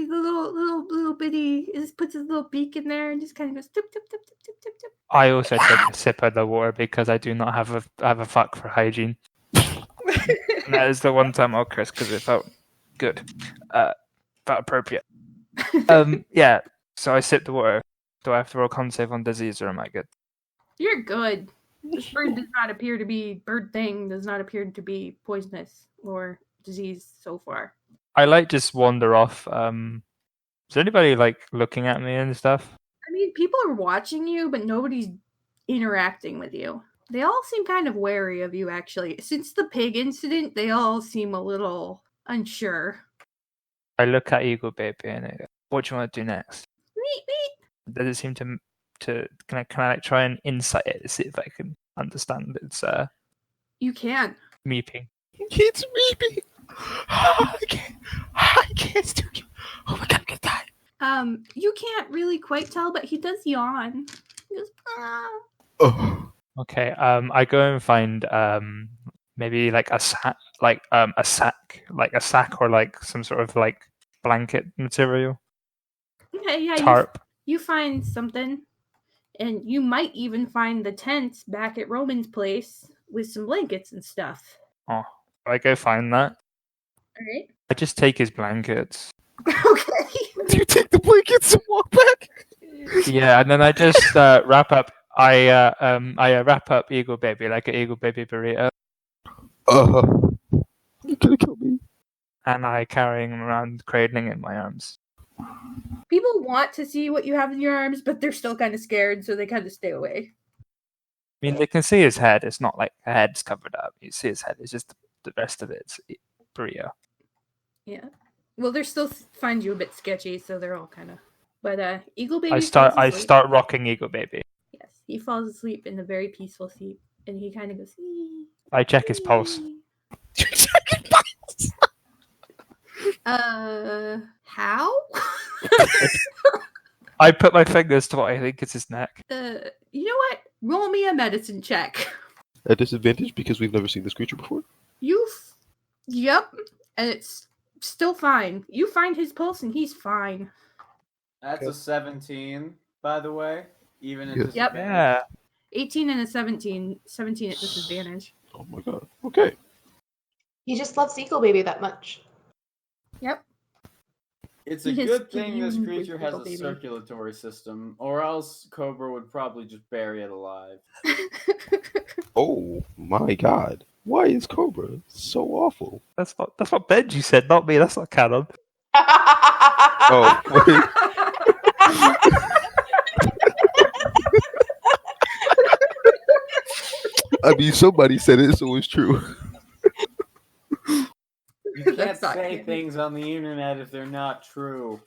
a little bitty. He just puts his little beak in there and just kind of goes tip tip tip tip tip tip tip. I also take a sip of the water because I do not have a fuck for hygiene. And that is the one time I'll curse because it felt good, felt appropriate. Yeah. So I sip the water. Do I have to roll con save on disease, or am I good? You're good. This bird does not appear to be poisonous or disease so far. I just wander off. Is anybody looking at me and stuff? I mean, people are watching you, but nobody's interacting with you. They all seem kind of wary of you, actually. Since the pig incident, they all seem a little unsure. I look at Eagle Baby and I go, what do you want to do next? Meep, Does it seem to can I try and insight it to see if I can understand its You can. meeping? It's meeping. I can't still get. Oh my god, I'm gonna die. You can't really quite tell, but he does yawn. He goes, ah. Oh. Okay, I go and find maybe a sack, a sack or some sort of blanket material. Okay, yeah, Tarp. You find something, and you might even find the tent back at Roman's place with some blankets and stuff. Oh, I go find that. All right. I just take his blankets. Okay. Do you take the blankets and walk back? Yeah, and then I just wrap up. I wrap up Eagle Baby like an Eagle Baby burrito. You're gonna kill me. And I carry him around, cradling in my arms. People want to see what you have in your arms, but they're still kind of scared, so they kind of stay away. I mean, they can see his head. It's not like the head's covered up. You see his head. It's just the rest of it's burrito. Yeah. Well, they still find you a bit sketchy, so they're all kind of. But Eagle Baby. I start rocking Eagle Baby. Yes, he falls asleep in a very peaceful sleep, and he kind of goes. I check his pulse. How? I put my fingers to what I think is his neck. You know what? Roll me a medicine check. At disadvantage because we've never seen this creature before? Yep, and it's still fine. You find his pulse and he's fine. That's a 17, by the way. Even at Yes. disadvantage. Yeah. 18 and a 17. 17 at disadvantage. Oh my god. Okay. He just loves Eagle Baby that much. Yep. It's a He has good thing this skin creature with has little a baby. circulatory system, or else Cobra would probably just bury it alive. Oh my god. Why is Cobra so awful? That's what Benji said, not me. That's not canon. Oh, wait. I mean, somebody said it, so it's true. You can't That's not say canon. things on the internet if they're not true.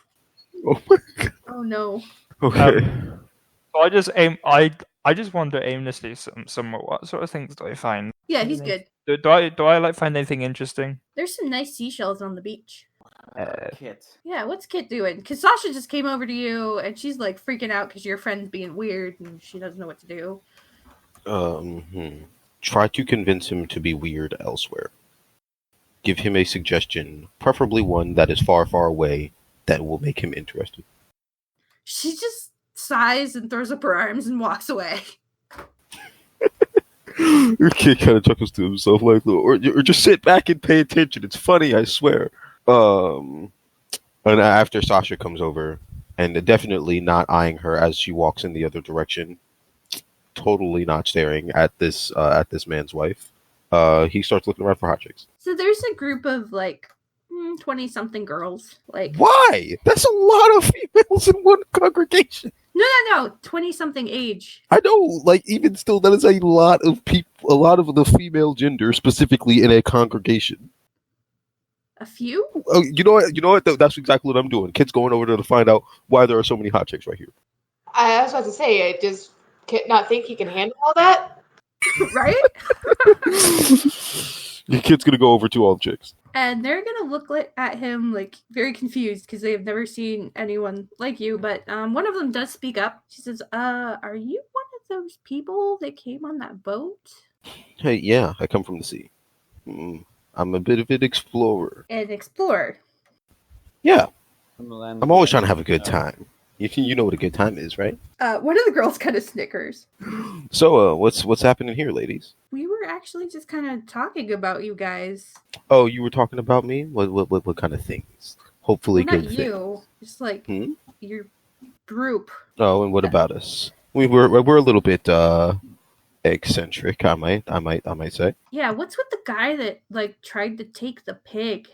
Oh my god. Oh no. Okay. So I just aim. I just wander aimlessly somewhere. What sort of things do I find? Yeah, he's good. Do I find anything interesting? There's some nice seashells on the beach. Kit. Yeah, what's Kit doing? Because Sasha just came over to you and she's like freaking out because your friend's being weird and she doesn't know what to do. Try to convince him to be weird elsewhere. Give him a suggestion, preferably one that is far, far away, that will make him interested. She just sighs and throws up her arms and walks away. Your kid kind of chuckles to himself, like, or just sit back and pay attention. It's funny, I swear. And after Sasha comes over, and definitely not eyeing her as she walks in the other direction, totally not staring at this man's wife. He starts looking around for hot chicks. So there's a group of 20-something girls. Why? That's a lot of females in one congregation. No, 20-something age. I know, even still, that is a lot of people, a lot of the female gender specifically in a congregation. A few? Oh, you know what? That's exactly what I'm doing. Kids going over there to find out why there are so many hot chicks right here. I was about to say, I just not think he can handle all that. Right? Your kid's gonna go over to all the chicks. And they're gonna look at him very confused because they have never seen anyone like you. But one of them does speak up. She says, are you one of those people that came on that boat? Hey, yeah, I come from the sea. I'm a bit of an explorer. An explorer. Yeah, From the land I'm always trying to have a good time. You know what a good time is, right? One of the girls kind of snickers. So, what's happening here, ladies? We were actually just kind of talking about you guys. Oh, you were talking about me? What kind of things? Hopefully Well, good not things. you. Just group. Oh, and what about us? We're a little bit eccentric. I might say. Yeah, what's with the guy that like tried to take the pig?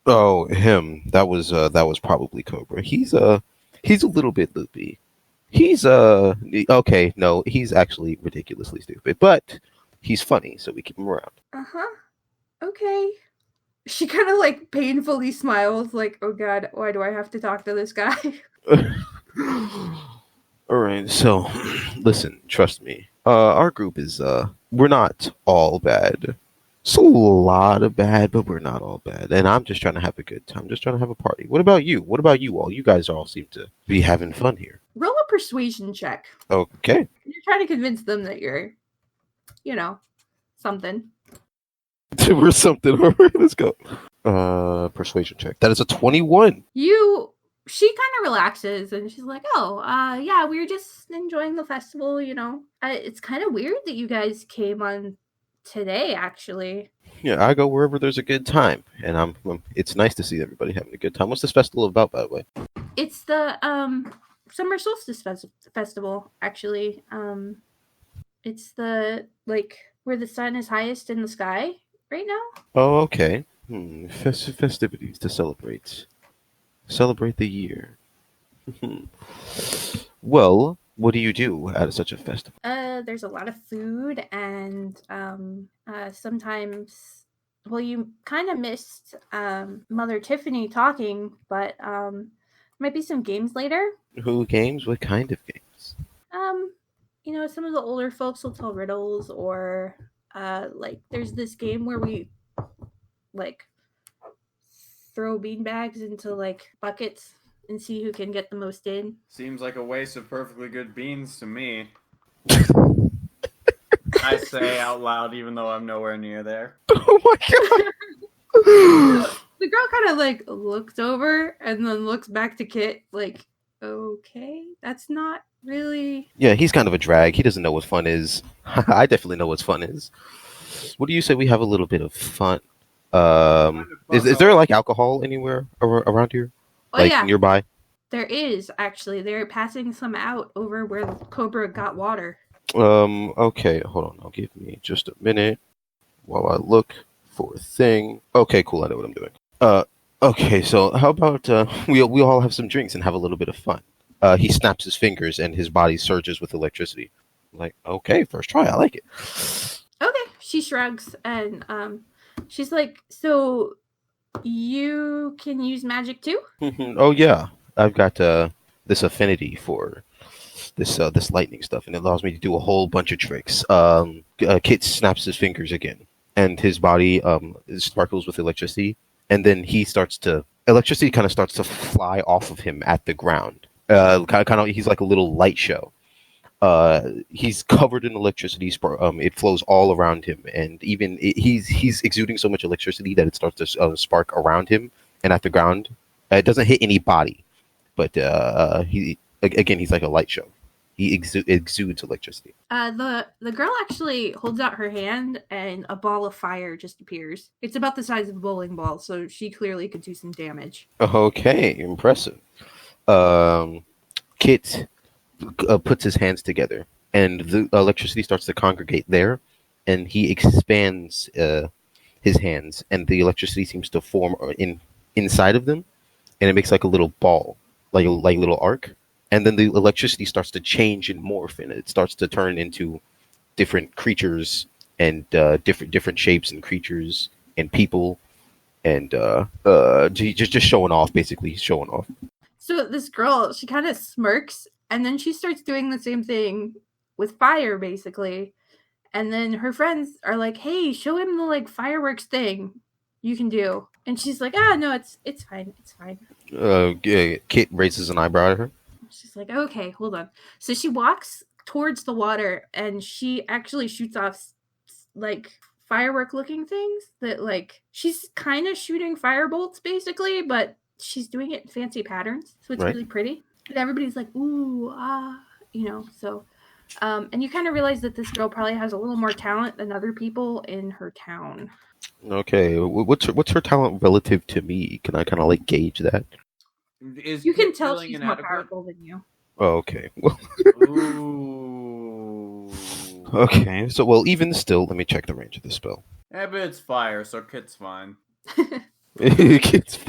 Oh, him. That was probably Cobra. He's a little bit loopy. He's okay. No, he's actually ridiculously stupid, but he's funny, so we keep him around. Uh-huh. Okay. She kind of like painfully smiles, like, oh god, why do I have to talk to this guy? All right, so listen, trust me. Our group is we're not all bad. It's a lot of bad, but we're not all bad. And I'm just trying to have a good time, just trying to have a party. What about you? What about you all? You guys all seem to be having fun here. Roll a persuasion check. Okay. You're trying to convince them that you're, something. We're something. All right, let's go. Persuasion check. That is a 21. She kind of relaxes and she's like, yeah, we were just enjoying the festival, It's kind of weird that you guys came on today, actually. Yeah, I go wherever there's a good time, and it's nice to see everybody having a good time. What's this festival about, by the way? It's the summer solstice festival, actually. It's the where the sun is highest in the sky right now. Oh, okay. Festivities to celebrate the year. Well, what do you do at such a festival? There's a lot of food, and sometimes, well, you kind of missed Mother Tiffany talking, but might be some games later. Who games? What kind of games? Some of the older folks will tell riddles, or there's this game where we throw beanbags into buckets and see who can get the most in. Seems like a waste of perfectly good beans to me. I say out loud, even though I'm nowhere near there. Oh my god! The girl kind of looks over and then looks back to Kit, okay, that's not really. Yeah, he's kind of a drag. He doesn't know what fun is. I definitely know what fun is. What do you say we have a little bit of fun? Is there alcohol anywhere around here? Yeah. Nearby? There is, actually. They're passing some out over where Cobra got water. Okay, hold on. Give me just a minute while I look for a thing. Okay, cool. I know what I'm doing. Okay, so how about we all have some drinks and have a little bit of fun? He snaps his fingers and his body surges with electricity. Okay, first try. I like it. Okay, she shrugs and she's like, so you can use magic too? Oh yeah, I've got this affinity for this lightning stuff, and it allows me to do a whole bunch of tricks. Kit snaps his fingers again, and his body sparkles with electricity, and then electricity kind of starts to fly off of him at the ground. He's like a little light show. He's covered in electricity. It flows all around him, and even he's exuding so much electricity that it starts to spark around him and at the ground. It doesn't hit any body, but he's like a light show. He exudes electricity. The girl actually holds out her hand, and a ball of fire just appears. It's about the size of a bowling ball, so she clearly could do some damage. Okay, impressive. Kit puts his hands together, and the electricity starts to congregate there, and he expands his hands, and the electricity seems to form inside of them, and it makes like a little ball, like a little arc, and then the electricity starts to change and morph, and it starts to turn into different creatures and different shapes and creatures and people, and just showing off, basically showing off. So this girl, she kind of smirks, and then she starts doing the same thing with fire, basically. And then her friends are like, hey, show him the fireworks thing you can do. And she's like, no, it's fine. It's fine. Kit raises an eyebrow at her. She's like, okay, hold on. So she walks towards the water, and she actually shoots off firework looking things that she's kind of shooting firebolts, basically, but she's doing it in fancy patterns. So it's really pretty. And everybody's like, ooh, so, and you kind of realize that this girl probably has a little more talent than other people in her town. Okay, what's her talent relative to me? Can I kind of gauge that? You can tell she's more powerful than you. Oh, okay. Ooh. Okay. So, well, even still, let me check the range of the spell. Yeah, but it's fire, so Kit's fine. It's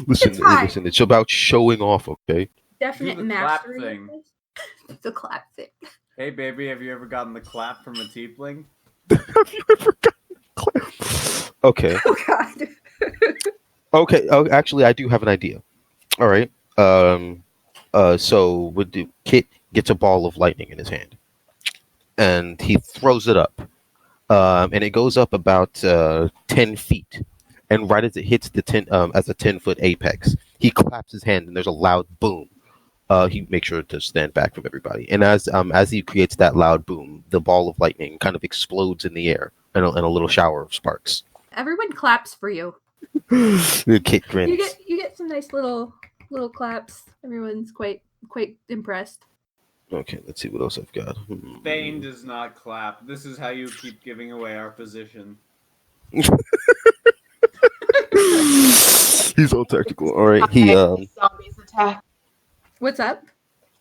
listen, It's fine. listen. It's about showing off, okay? Definite Do the clap mastery. thing. The clap thing. Hey, baby, have you ever gotten the clap from a tiefling? Have you ever gotten clap? Okay. Oh God. Okay. Oh, actually, I do have an idea. All right. So would do Kit gets a ball of lightning in his hand, and he throws it up, and it goes up about 10 feet. And right as it hits the as a 10-foot apex, he claps his hand, and there's a loud boom. He makes sure to stand back from everybody, and as he creates that loud boom, the ball of lightning kind of explodes in the air, and a little shower of sparks. Everyone claps for you. Kit grins. You get some nice little claps. Everyone's quite impressed. Okay, let's see what else I've got. Thane does not clap. This is how you keep giving away our position. He's all tactical. All right, he The zombies attack. What's up?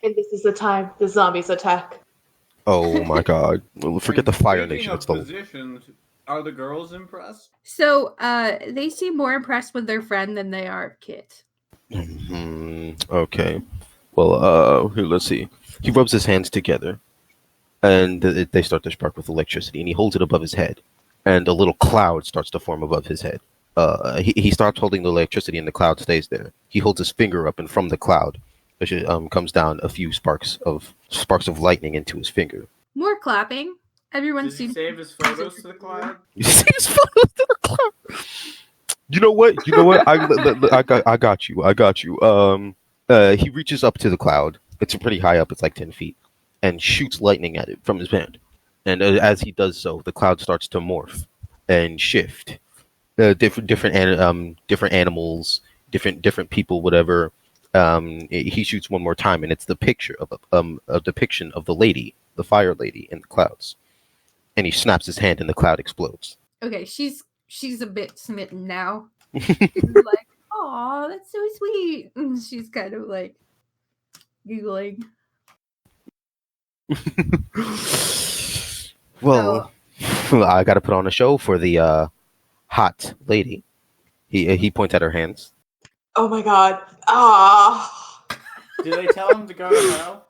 And this is the time the zombies attack. Oh my God! Well, forget the Fire Speaking Nation. of It's the positions, are the girls impressed? So, they seem more impressed with their friend than they are Kit. Okay. Well, here, let's see. He rubs his hands together, and they start to spark with electricity. And he holds it above his head, and a little cloud starts to form above his head. He starts holding the electricity, and the cloud stays there. He holds his finger up, and from the cloud, comes down a few sparks of lightning into his finger. More clapping. Everyone Does he seems. save his photos to the cloud? You see his photos to the cloud. You know what? I got you. He reaches up to the cloud. It's pretty high up. It's like 10 feet, and shoots lightning at it from his hand. And as he does so, the cloud starts to morph and shift. Different animals, different people, whatever. He shoots one more time, and it's the picture of a depiction of the lady, the fire lady, in the clouds. And he snaps his hand, and the cloud explodes. Okay, she's a bit smitten now. She's like, "Aw, that's so sweet." And she's kind of like giggling. Well, I got to put on a show for the hot lady. He points at her hands. Oh my God. Ah. Do they tell him to go to hell?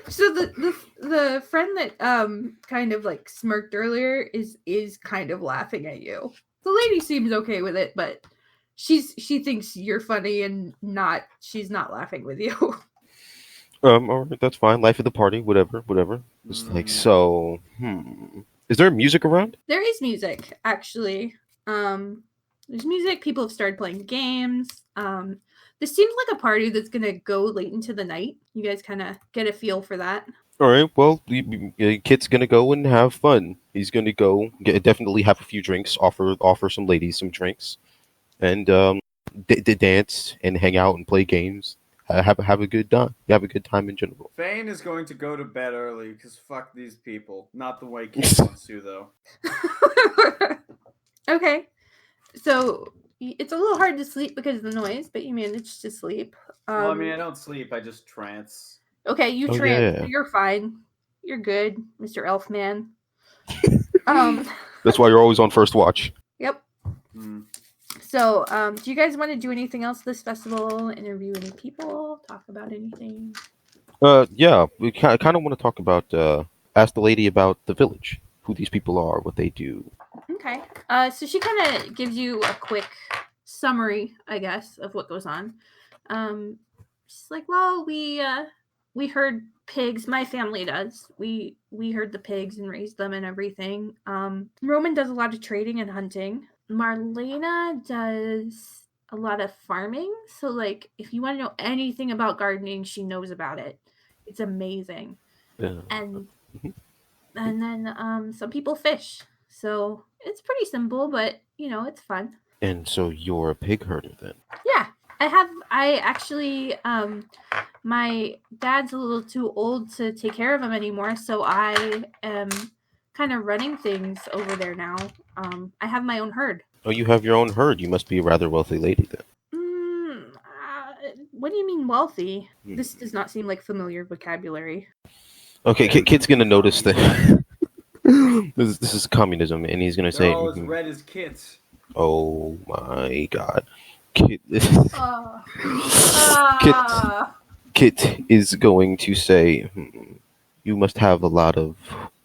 So the friend that kind of like smirked earlier is kind of laughing at you. The lady seems okay with it, but she thinks you're funny and she's not laughing with you. All right, that's fine. Life of the party, whatever. It's like, so, is there music around? There is music, actually. There's music. People have started playing games. This seems like a party that's gonna go late into the night. You guys kind of get a feel for that. All right, well, Kit's gonna go and have fun. He's gonna go definitely have a few drinks, offer some ladies some drinks, and dance and hang out and play games. Have a good time. Have a good time in general. Fane is going to go to bed early because fuck these people. Not the way Kit wants to, though. Okay. So it's a little hard to sleep because of the noise, but you managed to sleep. Well, I mean, I don't sleep. I just trance. Okay, you Oh, trance. yeah. You're fine. You're good, Mr. Elfman. That's why you're always on first watch. Yep. Hmm. So, do you guys want to do anything else this festival? Interview any people? Talk about anything? Yeah, we kind of want to talk about. Ask the lady about the village, who these people are, what they do. Okay. So she kind of gives you a quick summary, I guess, of what goes on. She's like, well, we herd pigs. My family does. We herd the pigs and raise them and everything. Roman does a lot of trading and hunting. Marlena does a lot of farming. So, like, if you want to know anything about gardening, she knows about it. It's amazing. Yeah. And then some people fish. So it's pretty simple, but it's fun. And so you're a pig herder then? Yeah. I actually my dad's a little too old to take care of him anymore, so I am kind of running things over there now. I have my own herd. Oh, you have your own herd. You must be a rather wealthy lady then. What do you mean wealthy? This does not seem like familiar vocabulary. Okay, Kit's gonna notice that this is communism, and he's gonna They're say, all as red as Kits. "Oh my God, Kit." Kit is going to say, "You must have a lot of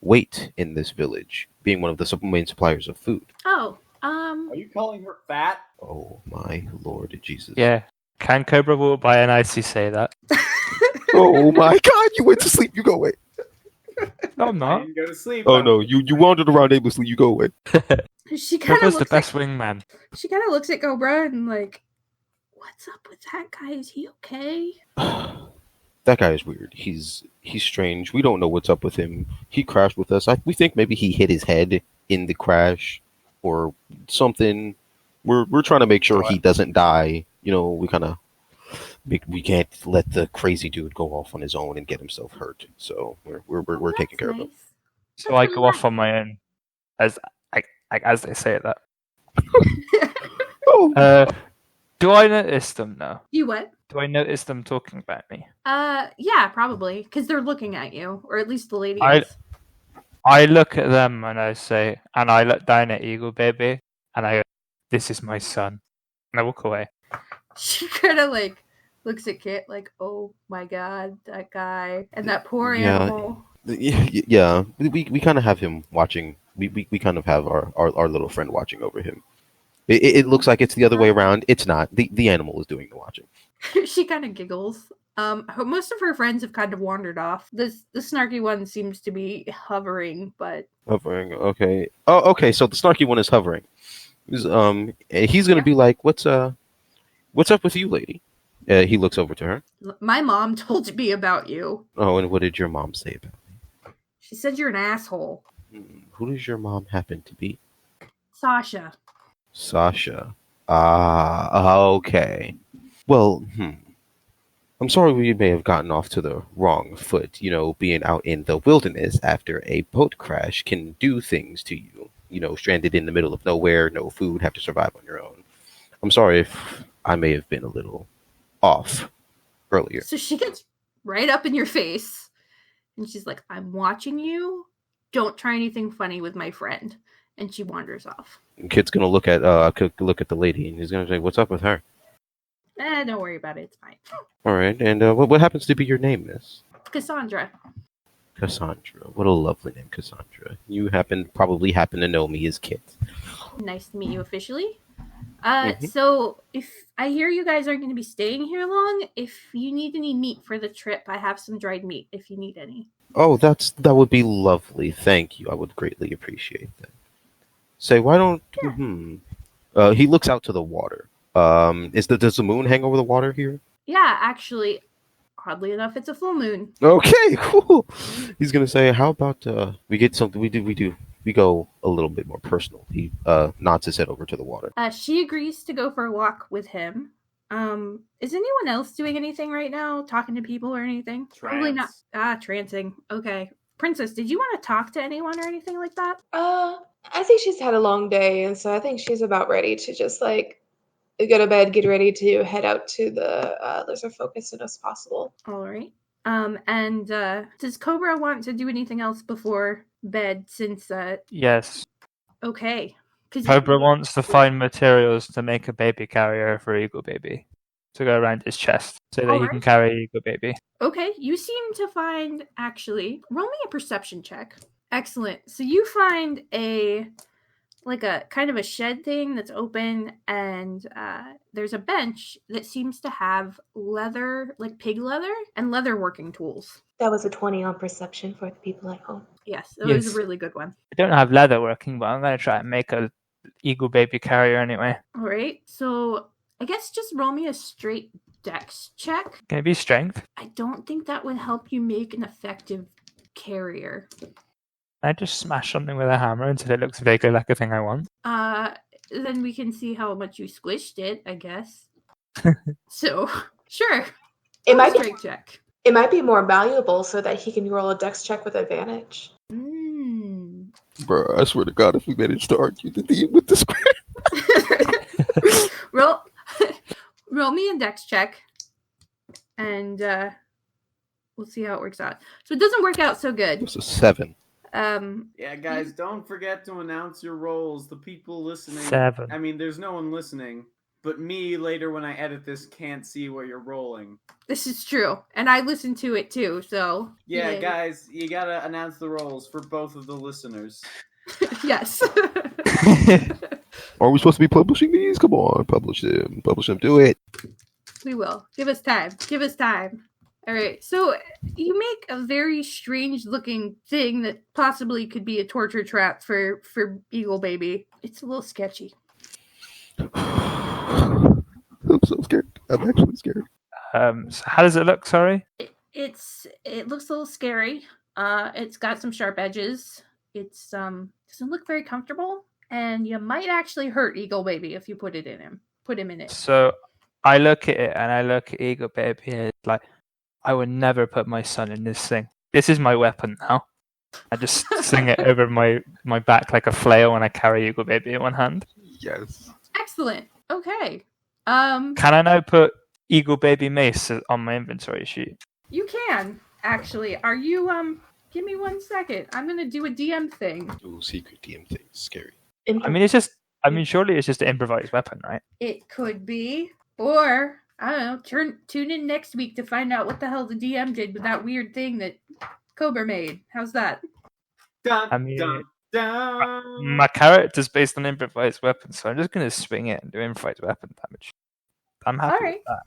weight in this village, being one of the main suppliers of food." Oh, Are you calling her fat? Oh my Lord Jesus! Yeah. Can Cobra Walk by NIC say that? Oh my God! You went to sleep. You go away. No, I'm I not. didn't go to sleep. Oh no! You wandered around aimlessly. You go away. she kind of Cobra's the looks best at, wingman. she kind of looks at Cobra and like, what's up with that guy? Is he okay? That guy is weird. He's strange. We don't know what's up with him. He crashed with us. We think maybe he hit his head in the crash or something. We're trying to make sure he doesn't die. You know, we can't let the crazy dude go off on his own and get himself hurt. So we're taking care of him. So I go off on my own, as they say that. Oh. Do I notice them now? You what? Do I notice them talking about me? Yeah, probably, because they're looking at you, or at least the lady I- is. I look at them and I say, and I look down at Eagle Baby, and I go, "This is my son." And I walk away. She kind of like looks at Kit like, oh my God, that guy and that poor Yeah. animal. Yeah. We kind of have him watching. We kind of have our little friend watching over him. It looks like it's the other way around. It's not. The animal is doing the watching. She kind of giggles. Most of her friends have kind of wandered off. The snarky one seems to be hovering, but Hovering. Okay. Oh, okay. So the snarky one is hovering. He's gonna be like, "What's up with you, lady?" He looks over to her. my mom told me about you. Oh, and what did your mom say about me? She said you're an asshole. Who does your mom happen to be? Sasha. Sasha. Okay. Well, I'm sorry we may have gotten off to the wrong foot. You know, being out in the wilderness after a boat crash can do things to you. You know, stranded in the middle of nowhere, no food, have to survive on your own. I'm sorry if I may have been a little off earlier. So she gets right up in your face and she's like, I'm watching you. Don't try anything funny with my friend. And she wanders off. Kid's gonna look at the lady and he's gonna say, "What's up with her?" Don't worry about it. It's fine. All right, and what happens to be your name, Miss? Cassandra. Cassandra. What a lovely name, Cassandra. You probably happen to know me as Kit. Nice to meet you officially. Mhm. So if I hear you guys aren't going to be staying here long, if you need any meat for the trip, I have some dried meat if you need any. Oh, that would be lovely. Thank you. I would greatly appreciate that. Say, why don't? He looks out to the water. Does the moon hang over the water here? Yeah, actually, oddly enough, it's a full moon. Okay, cool. He's gonna say, how about we get something? We go a little bit more personal. He nods his head over to the water. She agrees to go for a walk with him. Is anyone else doing anything right now? Talking to people or anything? Probably not. Trancing. Okay. Princess, did you want to talk to anyone or anything like that? I think she's had a long day, and so I think she's about ready to just like go to bed, get ready to head out to the Lizard Folk as soon as possible. All right. And does Cobra want to do anything else before bed since Yes. okay. Cobra wants to find materials to make a baby carrier for Eagle Baby to go around his chest so that he can carry Eagle Baby. Okay, you seem to find actually. Roll me a perception check. Excellent. So you find a kind of a shed thing that's open, and there's a bench that seems to have leather, like pig leather, and leather working tools. That was a 20 on perception for the people at home. Yes, it was a really good one. I don't have leather working, but I'm going to try and make a Eagle Baby carrier anyway. All right, so I guess just roll me a straight dex check. Can it be strength? I don't think that would help you make an effective carrier. I just smash something with a hammer until it looks vaguely like a thing I want. Then we can see how much you squished it, I guess. So, sure. It might be strength check. It might be more valuable so that he can roll a dex check with advantage. Bro, I swear to God, if we managed to argue the theme with the square. Roll me a dex check. and we'll see how it works out. So it doesn't work out so good. It's a 7. Yeah, guys, don't forget to announce your rolls. The people listening. 7. I mean, there's no one listening, but me later when I edit this can't see what you're rolling. This is true, and I listen to it too. So Yeah, yay. guys, you gotta announce the rolls for both of the listeners. Yes. Are we supposed to be publishing these? Come on, publish them. Publish them. Do it. We will. Give us time. Give us time. All right. So you make a very strange looking thing that possibly could be a torture trap for Eagle Baby. It's a little sketchy. I'm so scared. I'm actually scared. So how does it look? Sorry. It looks a little scary. It's got some sharp edges. It's doesn't look very comfortable, and you might actually hurt Eagle Baby if you put him in it. So I look at it and I look at Eagle Baby and it's like, I would never put my son in this thing. This is my weapon now. I just sling it over my back like a flail and I carry Eagle Baby in one hand. Yes. Excellent. Okay. Can I now put Eagle Baby mace on my inventory sheet? You can actually. Are you Give me 1 second. I'm gonna do a DM thing. Ooh, secret DM thing. Scary. I mean, surely it's just an improvised weapon, right? It could be, or I don't know. Tune in next week to find out what the hell the DM did with that weird thing that Cobra made. How's that? Dun, I mean, dun, dun. My character's based on improvised weapons, so I'm just going to swing it and do improvised weapon damage. I'm happy with that.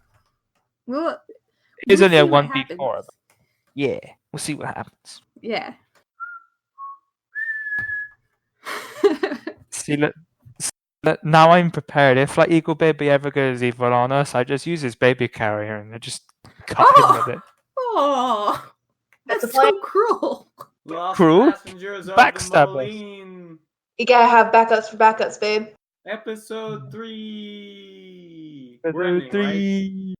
Well, It's only a see what 1d4. But yeah, we'll see what happens. Yeah. See, look, now I'm prepared. If like Eagle Baby ever goes evil on us, I just use his baby carrier and I just cut him with it. Oh, that's That's a so plan. cruel. Lost Cruel? passengers of Backstabber. the Moline. You gotta have backups for backups, babe. Episode 3. We're ending, right?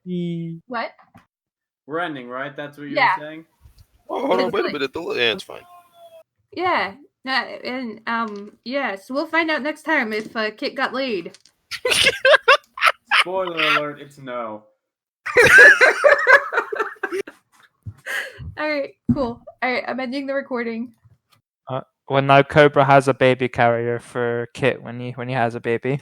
3. What? We're ending, right? That's what Yeah. you're saying? Oh, hold on. Wait a minute. Yeah, it's fine. Yeah. And yeah. So we'll find out next time if Kit got laid. Spoiler alert, it's no. All right. Cool. All right. I'm ending the recording. Well, now Cobra has a baby carrier for Kit when he has a baby.